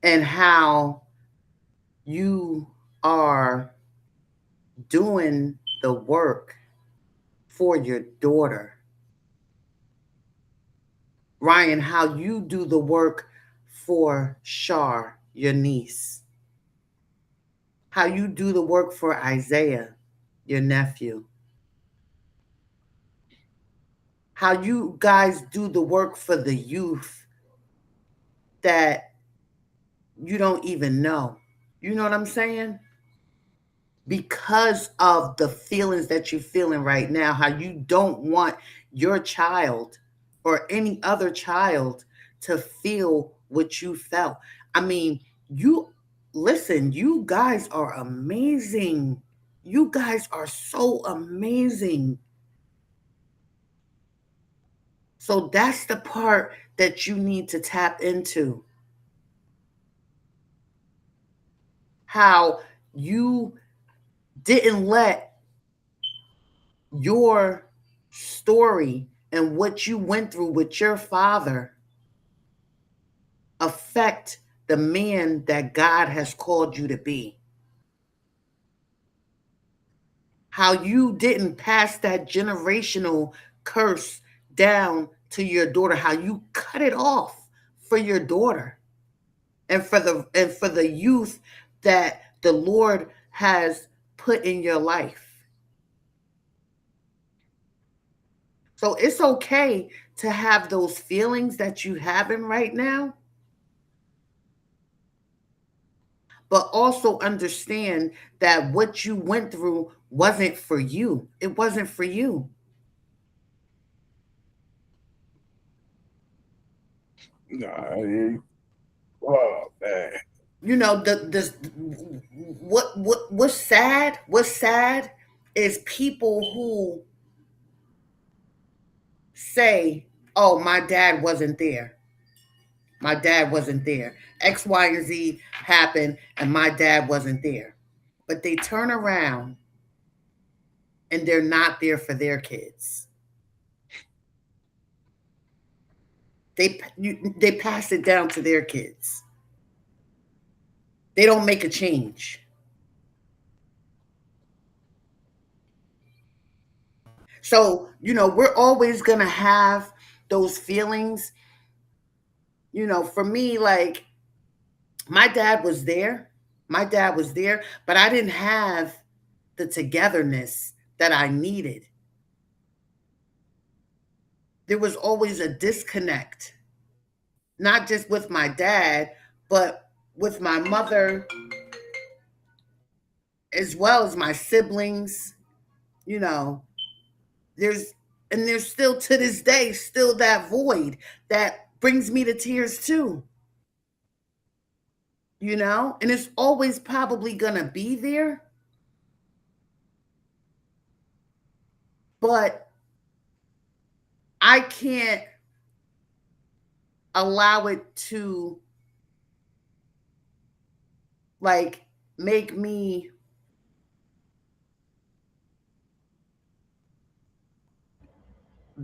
and how you are doing the work for your daughter. Ryan, how you do the work for Shar, your niece. How you do the work for Isaiah, your nephew. How you guys do the work for the youth that you don't even know. You know what I'm saying? Because of the feelings that you're feeling right now, how you don't want your child or any other child to feel what you felt. I mean, you listen, you guys are amazing. You guys are so amazing. So that's the part that you need to tap into. How you didn't let your story and what you went through with your father affect the man that God has called you to be. How you didn't pass that generational curse down to your daughter, how you cut it off for your daughter and for the youth that the Lord has put in your life. So it's okay to have those feelings that you having right now, but also understand that what you went through wasn't for you. It wasn't for you. nah. Oh man. The what's sad is people who say, "Oh, my dad wasn't there. My dad wasn't there. X, Y, and Z happened, and my dad wasn't there." But they turn around and they're not there for their kids. They pass it down to their kids. they don't make a change. So, we're always going to have those feelings. For me, like, my dad was there. My dad was there, but I didn't have the togetherness that I needed. There was always a disconnect, not just with my dad, but with my mother, as well as my siblings. You know, there's and there's still to this day still that void that brings me to tears too. And it's always probably gonna be there, but I can't allow it to, like, make me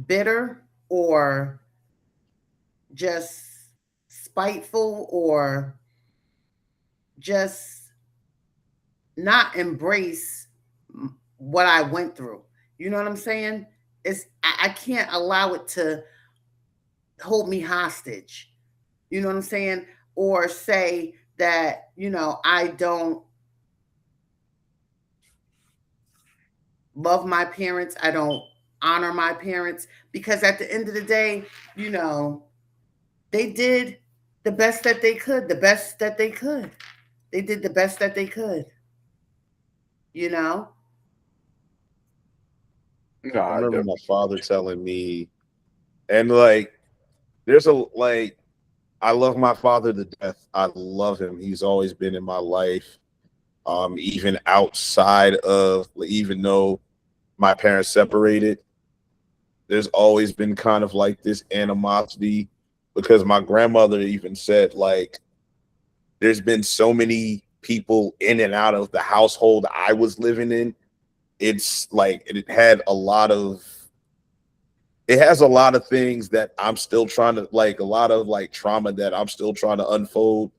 bitter or just spiteful or just not embrace what I went through. You know what I'm saying? I can't allow it to hold me hostage. You know what I'm saying? Or say that, I don't love my parents, I don't honor my parents, because at the end of the day, you know, they did the best that they could, the best that they could. They did the best that they could, you know? I Nah, I remember my definitely get father what telling me, and like, there's a like, I love my father to death. I love him. He's always been in my life. Even outside of, even though my parents separated, there's always been kind of like this animosity, because my grandmother even said, like, there's been so many people in and out of the household I was living in. It's like it has a lot of things that I'm still trying to, like, a lot of like trauma that I'm still trying to unfold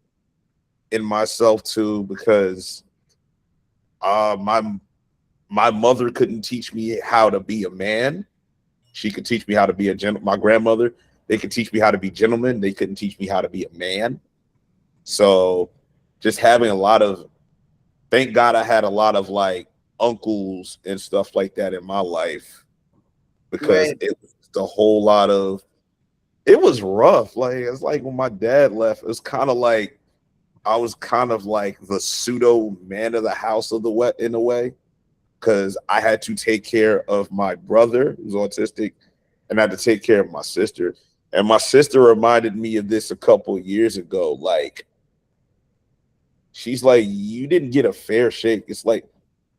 in myself too, because my mother couldn't teach me how to be a man. She could teach me how to be a gentleman. My grandmother, they could teach me how to be gentlemen. They couldn't teach me how to be a man. So just having a lot of, thank God I had a lot of like uncles and stuff like that in my life, because Right, it was a whole lot of, it was rough. Like, it's like when my dad left, it was kind of like I was kind of like the pseudo man of the house of the wet in a way, because I had to take care of my brother who's autistic, and I had to take care of my sister. And my sister reminded me of this a couple of years ago. Like, she's like, you didn't get a fair shake. It's like,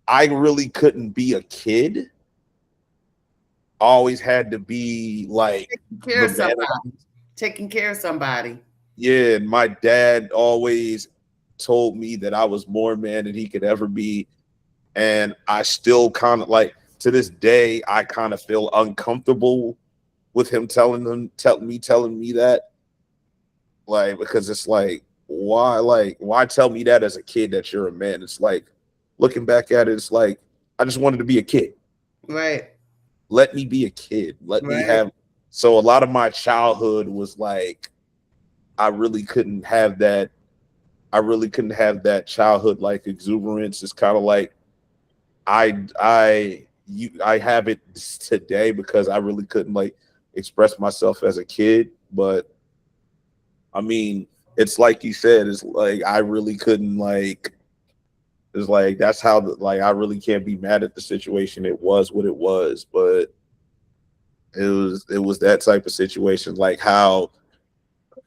I really couldn't be a kid. Always had to be like taking care the of man of somebody, taking care of somebody. yeah. And my dad always told me that I was more man than he could ever be. And I still kind of like, to this day, I kind of feel uncomfortable with him telling me that, like, because it's like, why tell me that as a kid that you're a man? It's like, looking back at it, it's like, I just wanted to be a kid. Right, Let me be a kid. Let me right, have. So a lot of my childhood was like, I really couldn't have that. I really couldn't have that childhood like exuberance. It's kind of like, I have it today because I really couldn't like express myself as a kid. But I mean, it's like you said, it's like I really couldn't, like, it's like that's how like I really can't be mad at the situation. It was what it was, but it was that type of situation, like how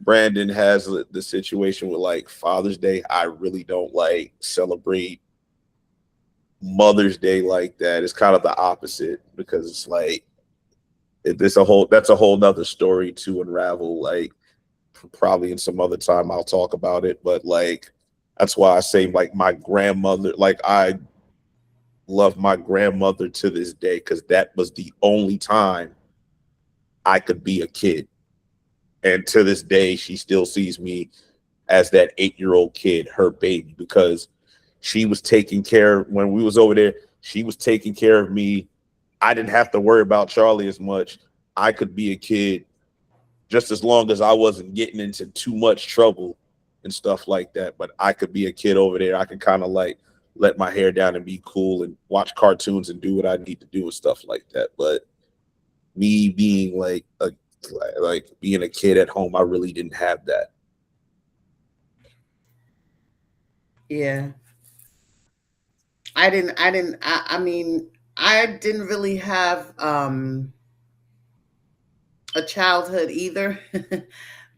Branden has the situation with like Father's Day. I really don't like celebrate Mother's Day like that. It's kind of the opposite, because it's like it's a whole, that's a whole nother story to unravel. Like, probably in some other time I'll talk about it, but like that's why I say, like, my grandmother, like, I love my grandmother to this day, because that was the only time I could be a kid. And to this day, she still sees me as that 8-year-old kid, her baby, because she was taking care when we was over there. She was taking care of me. I didn't have to worry about Charlie as much. I could be a kid just as long as I wasn't getting into too much trouble and stuff like that. But I could be a kid over there. I could kind of like let my hair down and be cool and watch cartoons and do what I need to do and stuff like that. But me being like being a kid at home, I really didn't have that. Yeah. I mean, I didn't really have a childhood either.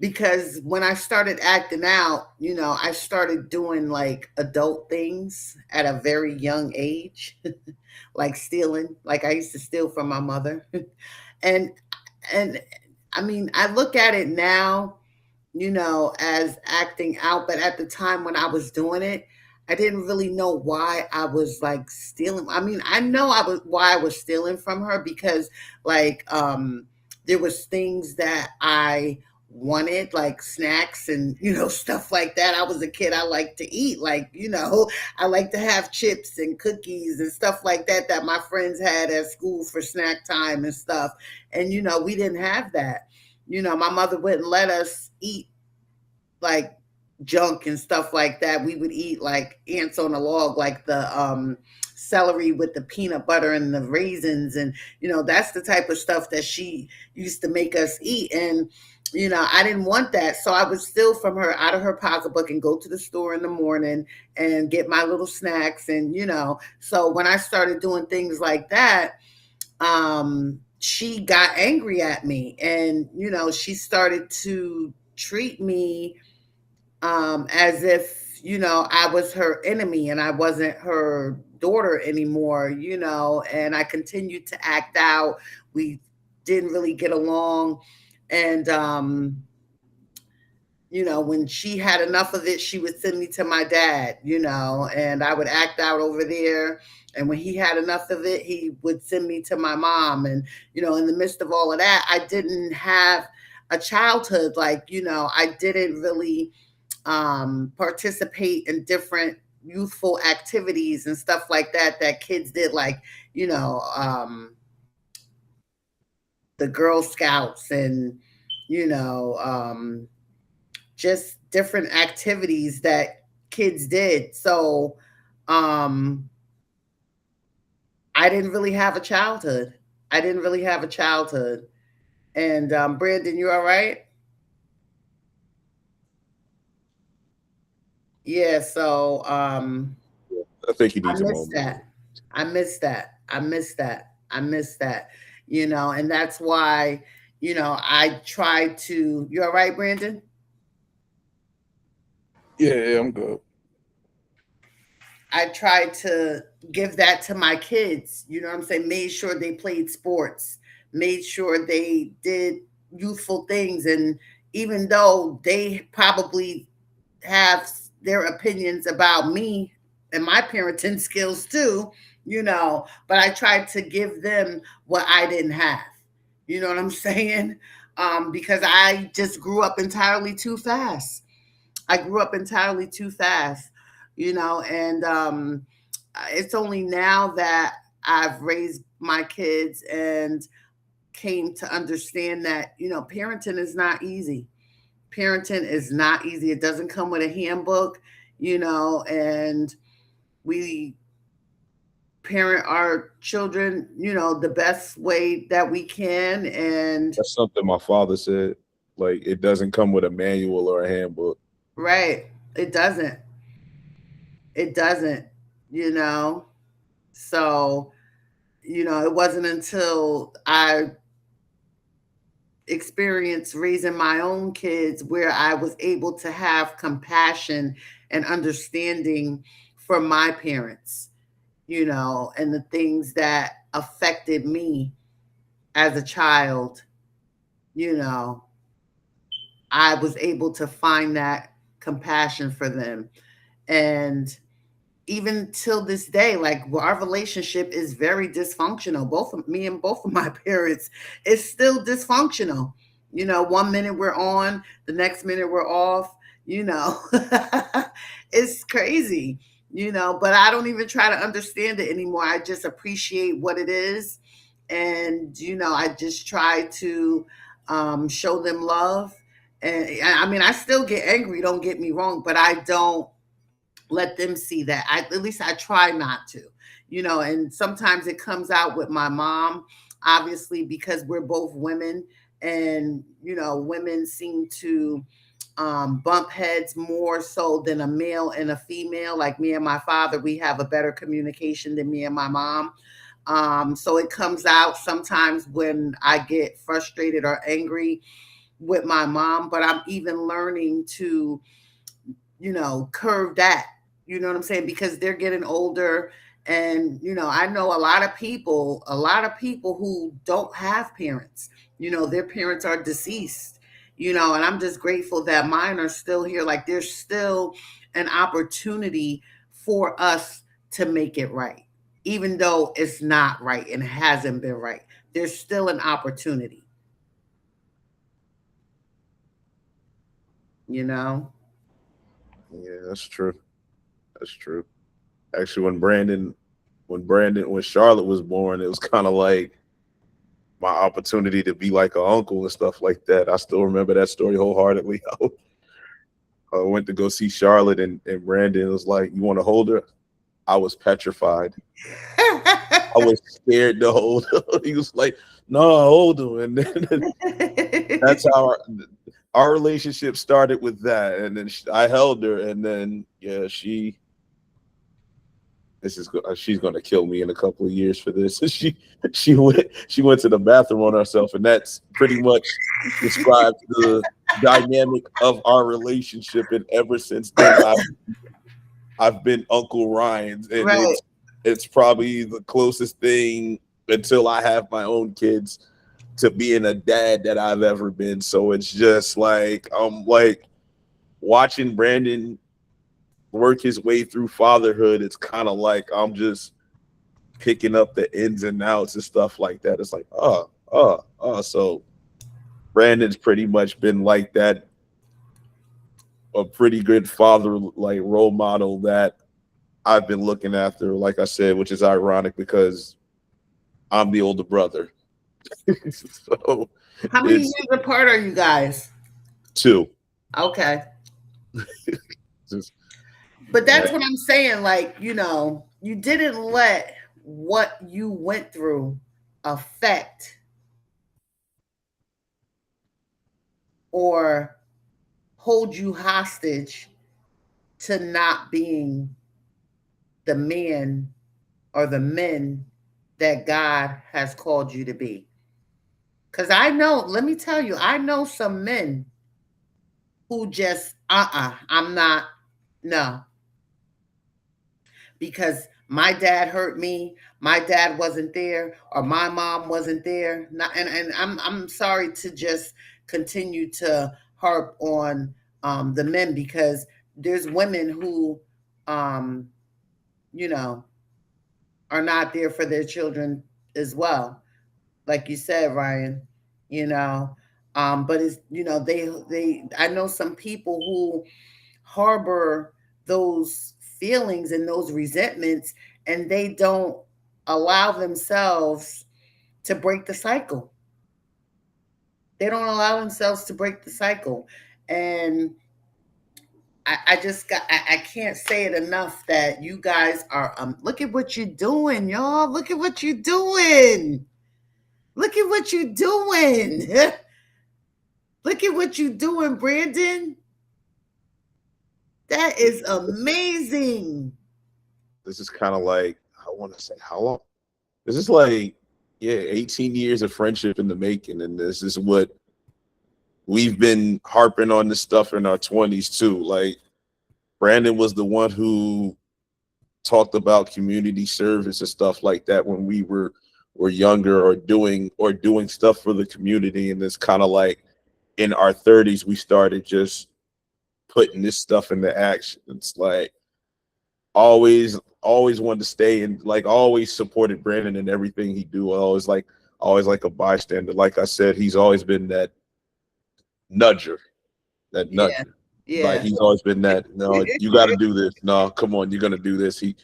Because when I started acting out, I started doing like adult things at a very young age, like stealing. Like I used to steal from my mother. and and I mean, I look at it now, as acting out, but at the time when I was doing it, I didn't really know why I was like stealing. I mean, I know I was why I was stealing from her because like there was things that I wanted like snacks and stuff like that. I was a kid, I like to eat, like I like to have chips and cookies and stuff like that my friends had at school for snack time and stuff. And we didn't have that. My mother wouldn't let us eat like junk and stuff like that. We would eat like ants on a log, like the celery with the peanut butter and the raisins, and that's the type of stuff that she used to make us eat. And I didn't want that, so I would steal from her out of her pocketbook and go to the store in the morning and get my little snacks. And so when I started doing things like that, she got angry at me, and she started to treat me as if I was her enemy and I wasn't her daughter anymore. And I continued to act out. We didn't really get along, and when she had enough of it, she would send me to my dad, and I would act out over there. And when he had enough of it, he would send me to my mom. And, in the midst of all of that, I didn't have a childhood. Like, I didn't really participate in different youthful activities and stuff like that kids did, like, the Girl Scouts and, you know, um, just different activities that kids did. So um, I didn't really have a childhood. I didn't really have a childhood. And Brandon, you all right? Yeah. So I think he I needs a missed moment. that. I missed that. I missed that. I missed that. And that's why, I try to. You all right, Brandon? Yeah, yeah, I'm good. I tried to give that to my kids. You know what I'm saying? Made sure they played sports, made sure they did youthful things. And even though they probably have their opinions about me and my parenting skills too, but I tried to give them what I didn't have. You know what I'm saying? Because I just grew up entirely too fast. I grew up entirely too fast, and it's only now that I've raised my kids and came to understand that, parenting is not easy. Parenting is not easy. It doesn't come with a handbook, and we parent our children, the best way that we can. And That's something my father said. Like it doesn't come with a manual or a handbook. right, it doesn't. It doesn't, you know. So, it wasn't until I experienced raising my own kids where I was able to have compassion and understanding for my parents, and the things that affected me as a child, you know, I was able to find that compassion for them. And even till this day, like our relationship is very dysfunctional. Both of me and both of my parents, it's still dysfunctional. One minute we're on, the next minute we're off. you know. It's crazy, but I don't even try to understand it anymore. I just appreciate what it is. And, I just try to show them love. And I mean, I still get angry, don't get me wrong, but I don't let them see that. At least I try not to, and sometimes it comes out with my mom, obviously, because we're both women. And, women seem to bump heads more so than a male and a female. Like me and my father, we have a better communication than me and my mom. So it comes out sometimes when I get frustrated or angry with my mom, but I'm even learning to, curve that. You know what I'm saying? Because they're getting older. And, I know a lot of people who don't have parents, their parents are deceased, and I'm just grateful that mine are still here. Like there's still an opportunity for us to make it right, even though it's not right and hasn't been right. There's still an opportunity, you know? Yeah, that's true. That's true. Actually, when Charlotte was born, it was kind of like my opportunity to be like an uncle and stuff like that. I still remember that story wholeheartedly. I went to go see Charlotte, and Brandon was like, "You want to hold her?" I was petrified. I was scared to hold her. He was like, "No, hold him." And then that's how our relationship started with that. And then I held her, and then yeah, she's going to kill me in a couple of years for this. She went to the bathroom on herself, and that's pretty much describes the dynamic of our relationship. And ever since then, I've been Uncle Ryan's, and Right. it's probably the closest thing until I have my own kids to being a dad that I've ever been. So it's just like I'm like watching Brandon work his way through fatherhood. It's kind of like I'm just picking up the ins and outs and stuff like that. It's like, so Brandon's pretty much been like that, a pretty good father, like role model that I've been looking after, like I said, which is ironic because I'm the older brother. So How many it's years apart are you guys? two. Okay. Just, But yeah, that's what I'm saying. Like, you didn't let what you went through affect or hold you hostage to not being the man or the men that God has called you to be. Because let me tell you, I know some men who just, I'm not, no, because my dad hurt me, my dad wasn't there, or my mom wasn't there. Not, and I'm sorry to just continue to harp on the men, because there's women who, um, you know, are not there for their children as well. Like you said, Ryan, you know. But it's, they I know some people who harbor those feelings and those resentments, and they don't allow themselves to break the cycle. They don't allow themselves to break the cycle. And I just I can't say it enough that you guys are, look at what you're doing, y'all. Look at what you're doing. Look at what you're doing. Look at what you're doing, Brandon. That is amazing. this is kind of like, I want to say how long? This is like, yeah, 18 years of friendship in the making, and this is what we've been harping on this stuff in our 20s too. Like Brandon was the one who talked about community service and stuff like that when we were younger, or doing stuff for the community. And it's kind of like in our 30s we started just putting this stuff into action. It's like always wanted to stay and like always supported Brandon in everything he do. Always like a bystander. Like I said, he's always been that nudger, that Yeah. nudger. Like Yeah. he's always been that. No, you got to do this. No, come on, you're gonna do this. He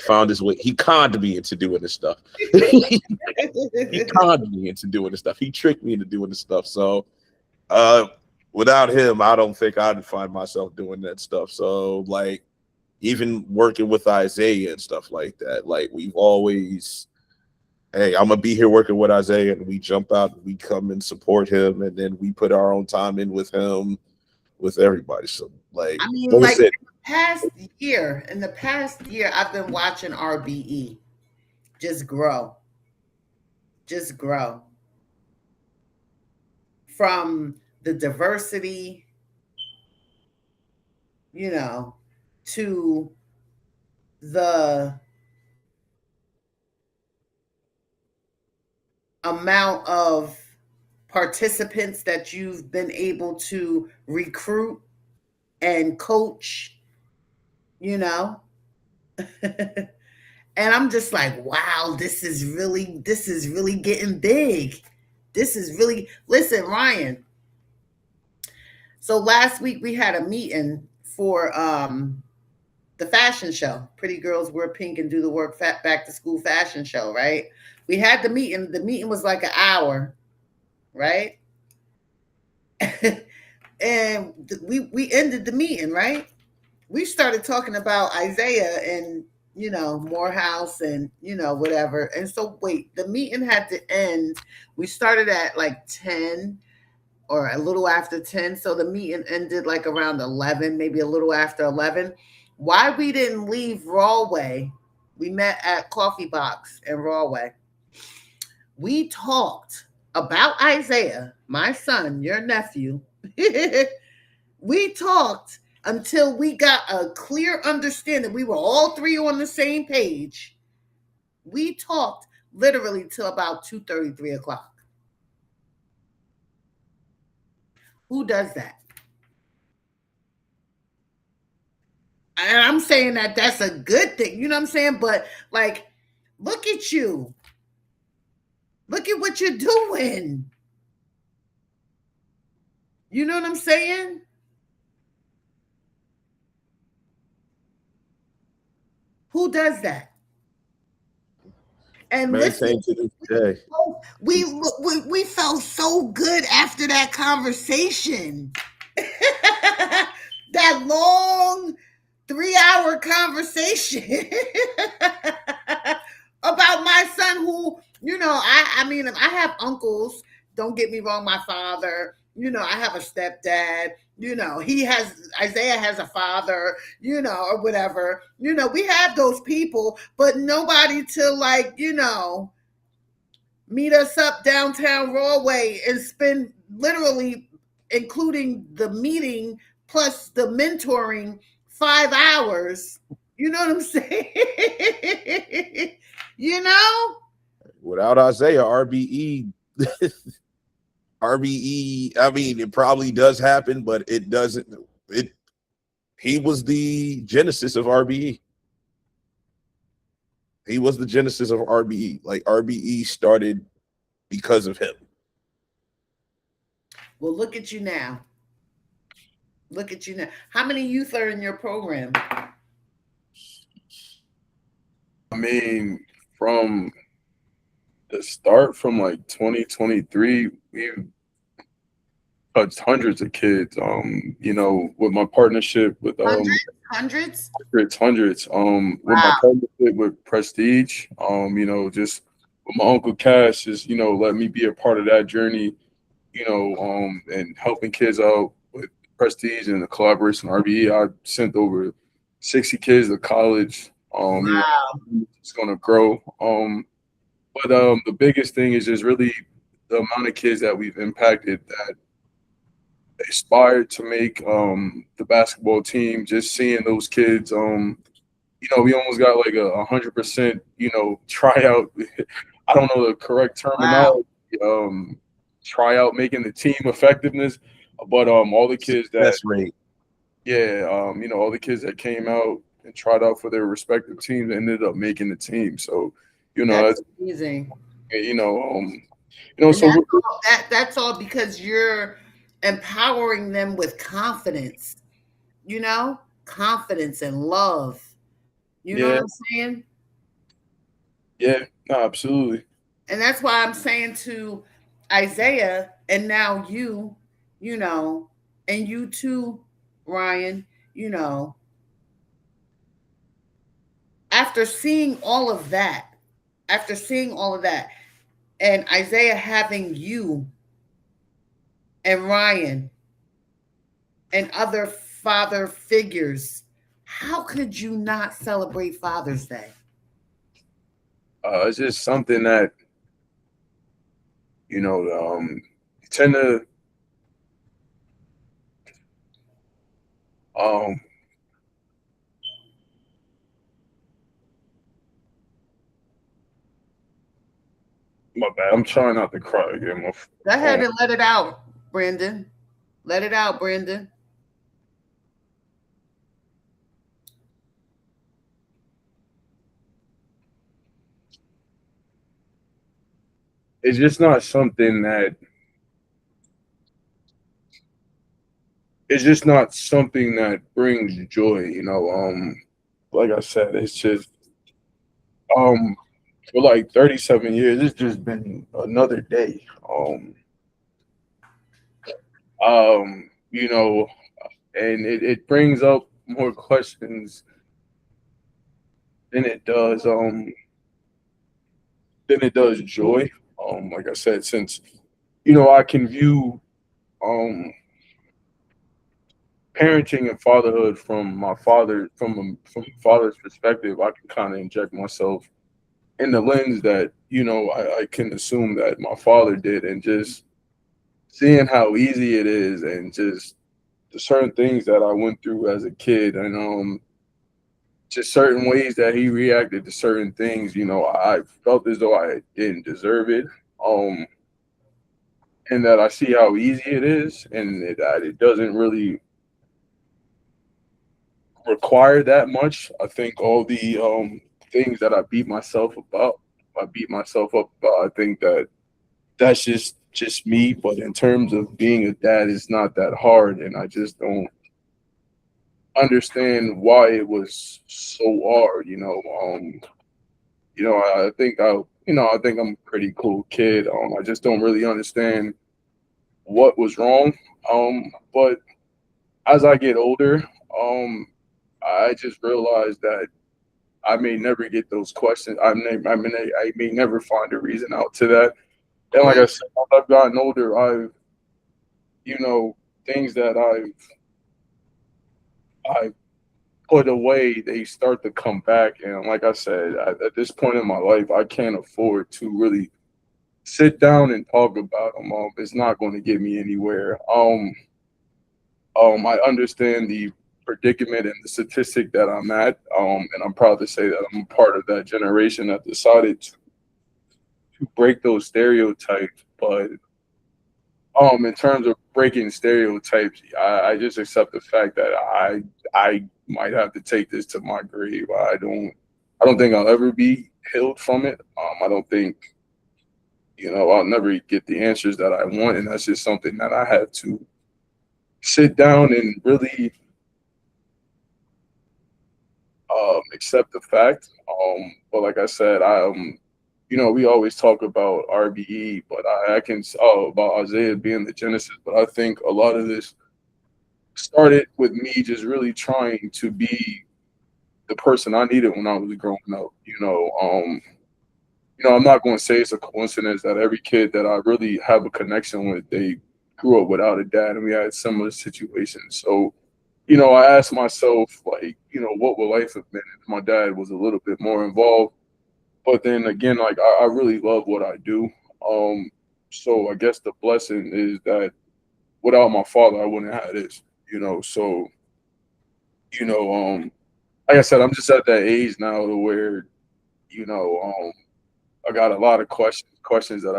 found his way. He conned me into doing this stuff. He conned me into doing this stuff. He tricked me into doing this stuff. So, uh, without him, I don't think I'd find myself doing that stuff. So, like, even working with Isaiah and stuff like that, like we've always, hey, I'm gonna be here working with Isaiah, and we jump out, and we come and support him, and then we put our own time in with him, with everybody. So, like, I mean, like I like said, in the past year, I've been watching RBE just grow, just grow from the diversity, you know, to the amount of participants that you've been able to recruit and coach, you know. And I'm just like, wow, this is really getting big. This is really, listen, Ryan. So last week we had a meeting for the fashion show. Pretty Girls Wear Pink and Do the Work Back to School fashion show, right? We had the meeting. The meeting was like an hour, right? And we ended the meeting, right? We started talking about Isaiah and Morehouse and whatever. And so wait, the meeting had to end. We started at like 10 or a little after 10. So the meeting ended like around 11, maybe a little after 11. Why we didn't leave Rawway? We met at Coffee Box in Rawway. We talked about Isaiah, my son, your nephew. We talked until we got a clear understanding. We were all three on the same page. We talked literally till about 2:30, 3 o'clock. Who does that? And I'm saying that that's a good thing. You know what I'm saying? But like, look at you. Look at what you're doing. You know what I'm saying? Who does that? And listen, maintain to this day. we felt so good after that conversation. That long 3-hour conversation about my son who, I mean, I have uncles, don't get me wrong, my father, I have a stepdad, Isaiah has a father, or whatever. We have those people, but nobody to like, meet us up downtown Rawway and spend literally, including the meeting plus the mentoring, 5 hours. You know what I'm saying? you know? Without Isaiah, RBE, RBE. I mean, it probably does happen, but it doesn't. It. He was the genesis of RBE. He was the genesis of RBE. Like RBE started because of him. Well, look at you now. Look at you now. How many youth are in your program? I mean, from the start, from like 2023, we've touched hundreds of kids. With my partnership with Hundreds. hundreds. With my Wow. partnership with Prestige, just with my uncle Cash is, let me be a part of that journey, and helping kids out with Prestige and the collaboration RBE. I sent over 60 kids to college. Wow. It's gonna grow. But the biggest thing is just really the amount of kids that we've impacted that aspired to make the basketball team. Just seeing those kids, we almost got like 100%, tryout. I don't know the correct Wow. terminology. Tryout making the team effectiveness, but all the kids that, Success rate. yeah, all the kids that came out and tried out for their respective teams ended up making the team. So, That's that's amazing. you know, And so that's all because you're empowering them with confidence, confidence and love. You know what Yeah, I'm saying? yeah, no, absolutely. And that's why I'm saying to Isaiah and now you know, and you too, Ryan, you know, after seeing all of that, after seeing all of that, and Isaiah having you and Ryan and other father figures, how could you not celebrate Father's Day? It's just something that you tend to um my bad. I'm trying not to cry again. My Go ahead phone. and let it out, Branden. Let it out, Branden. It's just not something that it's just not something that brings joy. Like I said, it's just um for like 37 years, it's just been another day. You know, and it brings up more questions than it does joy. Like I said, since I can view um parenting and fatherhood from my father from father's perspective, I can kind of inject myself in the lens that I can assume that my father did, and just seeing how easy it is, and just the certain things that I went through as a kid, and just certain ways that he reacted to certain things. I felt as though I didn't deserve it. Um, and that I see how easy it is, and that it doesn't really require that much. I think all the things that I beat myself up about. I think that that's just me. But in terms of being a dad, it's not that hard, and I just don't understand why it was so hard. I think I think I'm a pretty cool kid. I just don't really understand what was wrong. But as I get older, um, I just realized that I may never get those questions. I may never find a reason out to that. And like Well, I said, as I've gotten older, you know, things that I've put away, they start to come back. And like I said, at this point in my life, I can't afford to really sit down and talk about them. It's not going to get me anywhere. I understand the predicament and the statistic that I'm at, and I'm proud to say that I'm part of that generation that decided to break those stereotypes. But in terms of breaking stereotypes, I just accept the fact that I might have to take this to my grave. I don't think I'll ever be healed from it. I don't think I'll never get the answers that I want, and that's just something that I have to sit down and really accept the fact. But like I said, we always talk about RBE, but I can about Isaiah being the genesis. But I think a lot of this started with me just really trying to be the person I needed when I was growing up. I'm not going to say it's a coincidence that every kid that I really have a connection with, they grew up without a dad, and we had similar situations. So I asked myself, like, what would life have been if my dad was a little bit more involved? But then again, like, I really love what I do. Um, so I guess the blessing is that without my father, I wouldn't have this, So, you know, um, like I said, I'm just at that age now to where, you know, um, I got a lot of questions that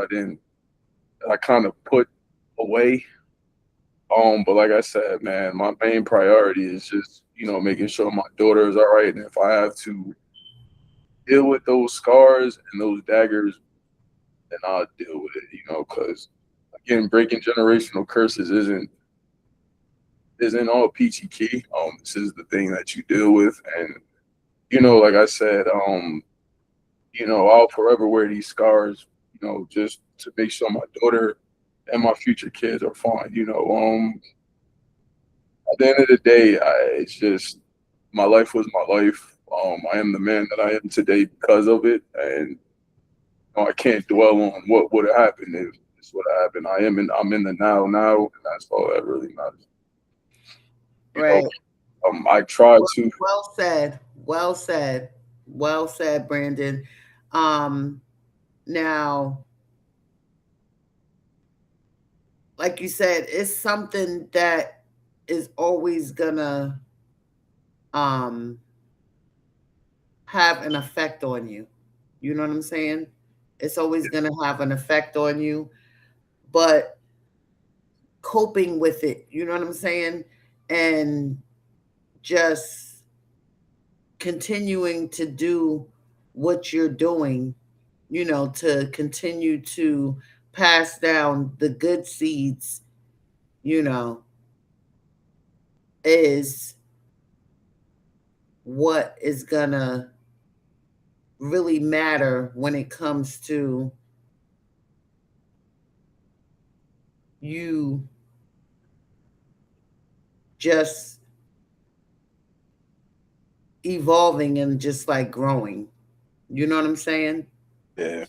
I kind of put away. But like I said, man, my main priority is just, making sure my daughter is all right. And if I have to deal with those scars and those daggers, then I'll deal with it, because again, breaking generational curses isn't all peachy key. This is the thing that you deal with, and like I said, I'll forever wear these scars, just to make sure my daughter and my future kids are fine. At the end of the day, it's just my life was my life. I am the man that I am today because of it, and I can't dwell on what would have happened if this would have happened. I'm in the now, and that's all that really matters. You know, Right. I try to. Well said. Well said. Well said, Branden. Um, Now, like you said, it's something that is always gonna um have an effect on you. You know what I'm saying? It's always gonna have an effect on you, but coping with it, you know what I'm saying? And just continuing to do what you're doing, to continue to pass down the good seeds, you know, is what is gonna really matter when it comes to you just evolving and just like growing. You know what I'm saying? Yeah.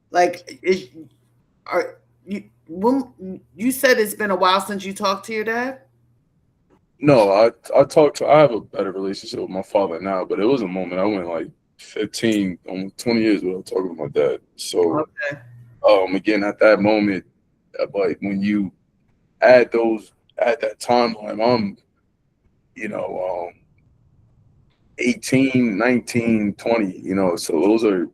Like, are you when you said it's been a while since you talked to your dad? No, I have a better relationship with my father now, but it was a moment I went like 15, almost 20 years without talking to my dad. So, Okay. again, at that moment, like when you add that timeline, I'm, you know, 18, 19, 20, so those are,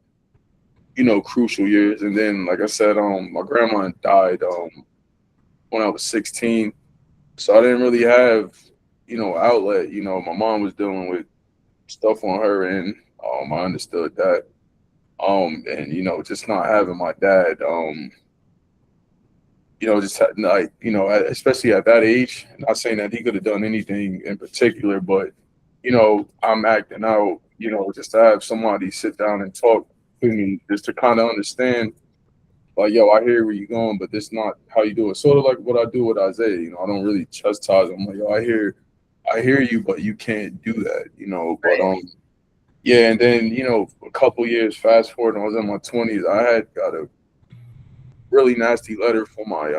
crucial years. And then, like I said, my grandma died, when I was 16. So I didn't really have, outlet. My mom was dealing with stuff on her end. I understood that. And just not having my dad, just like, especially at that age, not saying that he could have done anything in particular, but I'm acting out, just to have somebody sit down and talk to me, just to kind of understand, like, yo, I hear where you're going, but this not how you do it. Sort of like what I do with Isaiah. I don't really chastise him. Like, yo, I hear you, but you can't do that. But Right. yeah. And then a couple years fast forward, when I was in my 20s, I had got a really nasty letter from my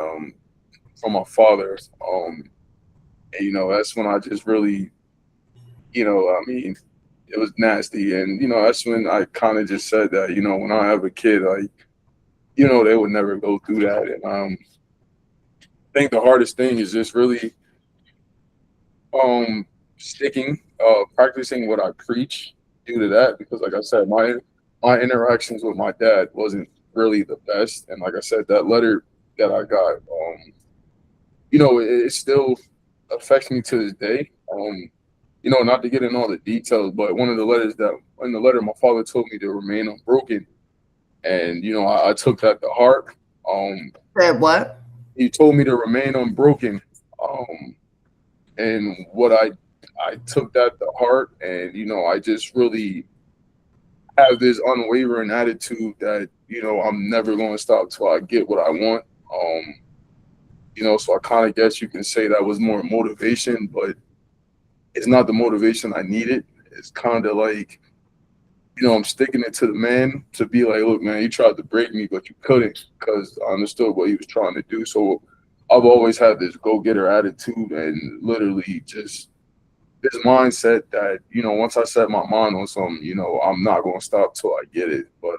father. And that's when I just really, I mean, it was nasty, and that's when I kind of just said that, when I have a kid, like, they would never go through that. And I think the hardest thing is just really um sticking, practicing what I preach due to that, because like I said, my interactions with my dad wasn't really the best. And like I said, that letter that I got, it still affects me to this day. Not to get in all the details, but one of the letters that in the letter my father told me to remain unbroken. And I took that to heart. Um Said what? he told me to remain unbroken. And what I took that to heart, and I just really have this unwavering attitude that I'm never going to stop till I get what I want. So I kind of guess you can say that was more motivation, but it's not the motivation I needed. It's kind of like, I'm sticking it to the man to be like, look, man, you tried to break me, but you couldn't, because I understood what he was trying to do. So I've always had this go getter attitude, and literally just this mindset that once I set my mind on something, I'm not going to stop till I get it. But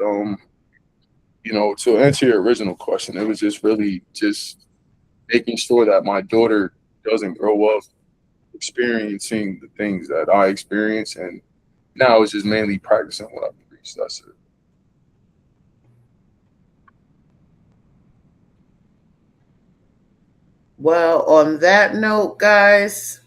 to answer your original question, it was just really just making sure that my daughter doesn't grow up experiencing the things that I experience, and now it's just mainly practicing what I preach. That's it. Well, on that note, guys,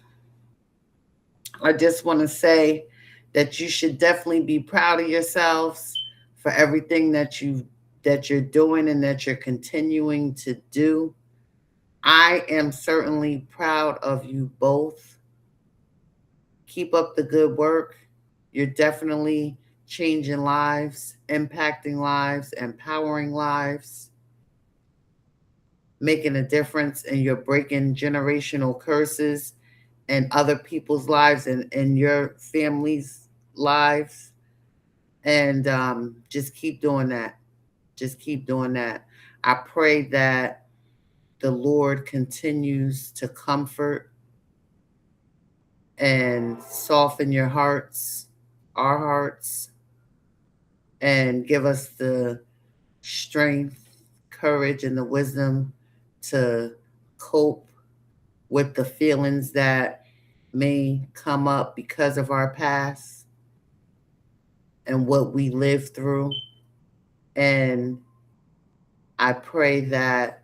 I just want to say that you should definitely be proud of yourselves for everything that you've that you're doing and that you're continuing to do. I am certainly proud of you both. Keep up the good work. You're definitely changing lives, impacting lives, empowering lives, making a difference, and you're breaking generational curses in other people's lives and in your family's lives. And just keep doing that. Just keep doing that. I pray that the Lord continues to comfort and soften your hearts, our hearts, and give us the strength, courage, and the wisdom to cope with the feelings that may come up because of our past and what we lived through. And I pray that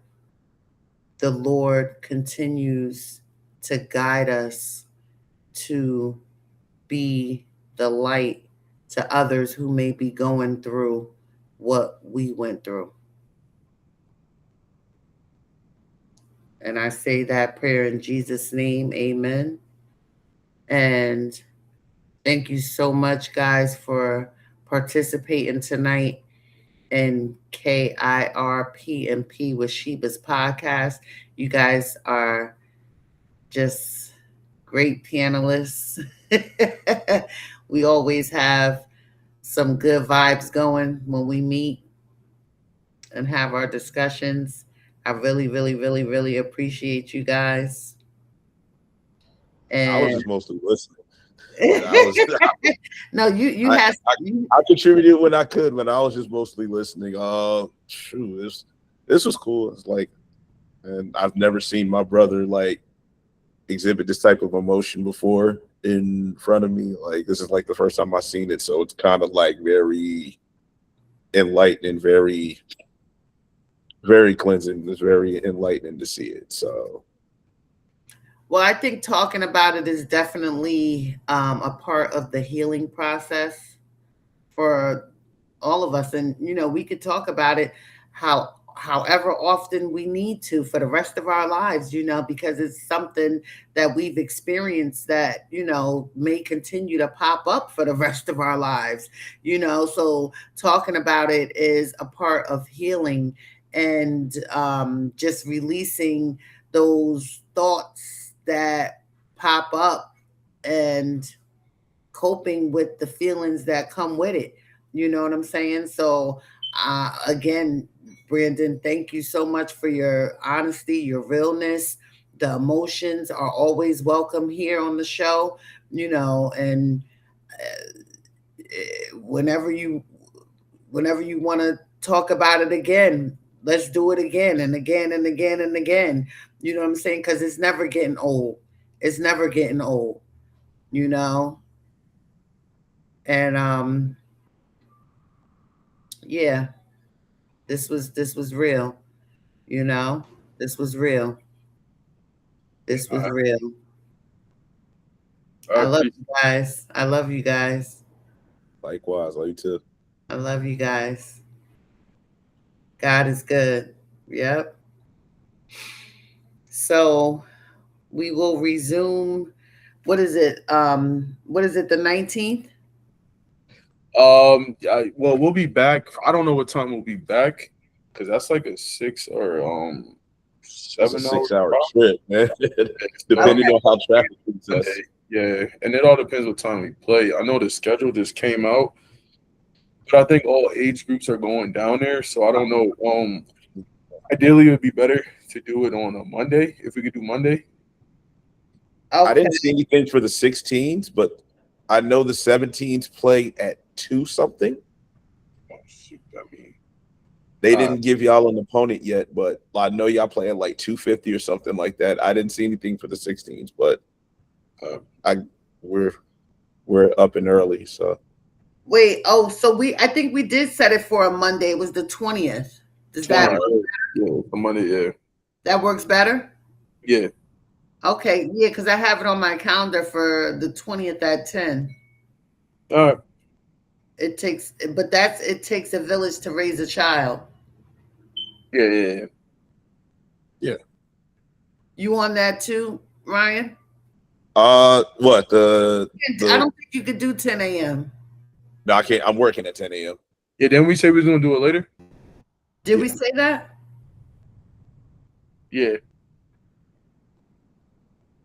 the Lord continues to guide us to be the light to others who may be going through what we went through. And I say that prayer in Jesus' name. Amen. And thank you so much, guys, for participating tonight in K.I.R.P. with Shebas podcast. You guys are just great panelists. We always have some good vibes going when we meet and have our discussions. I really, really, really, really appreciate you guys. I was And just mostly listening. I was no, you I, have I you, I contributed when I could, but I was just mostly listening. Shoot, this was cool. It's like, and I've never seen my brother like exhibit this type of emotion before in front of me. Like this is like the first time I've seen it, so it's kind of like very enlightening, very cleansing. It's very enlightening to see it. So well, I think talking about it is definitely a part of the healing process for all of us. And we could talk about it however often we need to for the rest of our lives, because it's something that we've experienced that may continue to pop up for the rest of our lives. So talking about it is a part of healing, and just releasing those thoughts that pop up, and coping with the feelings that come with it. You know what I'm saying? So, again, Branden, thank you so much for your honesty, your realness. The emotions are always welcome here on the show, and whenever you want to talk about it again, let's do it again and again and again and again. You know what I'm saying? Because it's never getting old. It's never getting old, you know? And yeah, this was real, you know? This was real. This was I, real. I I love appreciate. you guys. I love you guys. likewise, like to I love you guys. God is good. Yep. So we will resume. What is it? What is it, the 19th? Well, we'll be back. I don't know what time we'll be back because that's like a 6 or it's a 7 hour 6 hour drive. trip, man. Okay. Depending on how traffic treats us. Monday. Yeah, and it all depends what time we play. I know the schedule just came out, but I think all age groups are going down there. So I don't know. Ideally, it would be better to do it on a Monday if we could do Monday. I Okay. didn't see anything for the 16s, but I know the 17s play at 2 something. Oh shoot, I mean, They uh, didn't give y'all an opponent yet, but I know y'all playing like 250 or something like that. I didn't see anything for the 16s, but uh, I we're we're up and early, so Wait, oh, so I think we did set it for a Monday. It was the 20th. Does that 20. work? Yeah, the Monday. Yeah, That works better? yeah. Okay, yeah, because I have it on my calendar for the 20th at 10. All right. it takes a village to raise a child. Yeah. You on that too, Ryan? What I the? don't think you could do 10 a.m. No, I can't. I'm working at 10 a.m. Yeah. Then we say we was gonna do it later. Did Yeah. we say that? Yeah.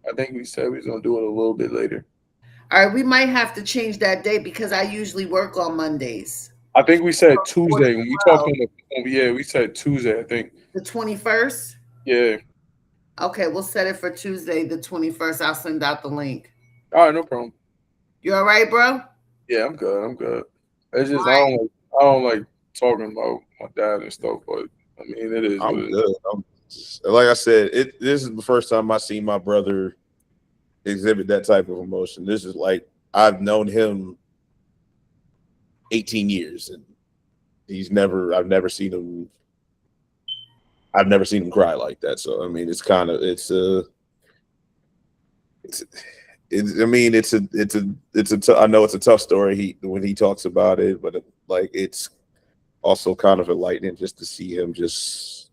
I think we said we was gonna do it a little bit later. All right, we might have to change that day because I usually work on Mondays. I think we said 4 to Tuesday when we talked 12. on the. Yeah, we said Tuesday. I think. The 21st? Yeah. Okay, we'll set it for Tuesday, the 21st. I'll send out the link. All right, no problem. You all right, bro? Yeah, I'm good. I'm good. It's All just right. I don't like talking about my dad and stuff, but I mean it is what I'm it is. good. Like I said, this is the first time I see my brother exhibit that type of emotion. This is like I've known him 18 years, and I've never seen him cry like that. So I mean, I mean, I know it's a tough story. When he talks about it, but like it's also kind of enlightening just to see him just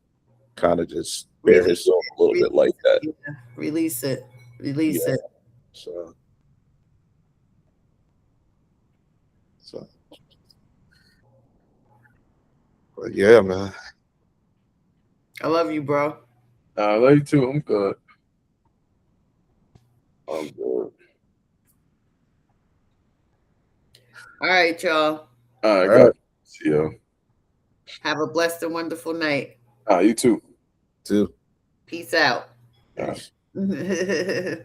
kind of just bare Release his soul a little it. bit like that. Yeah. Release it. Release Yeah. it. So, so, but yeah, man. I love you, bro. I love you too. I'm good. I'm good. All right, y'all. All right, All right, got see you. Have a blessed and wonderful night. You too. too. Peace out. All right. Peace.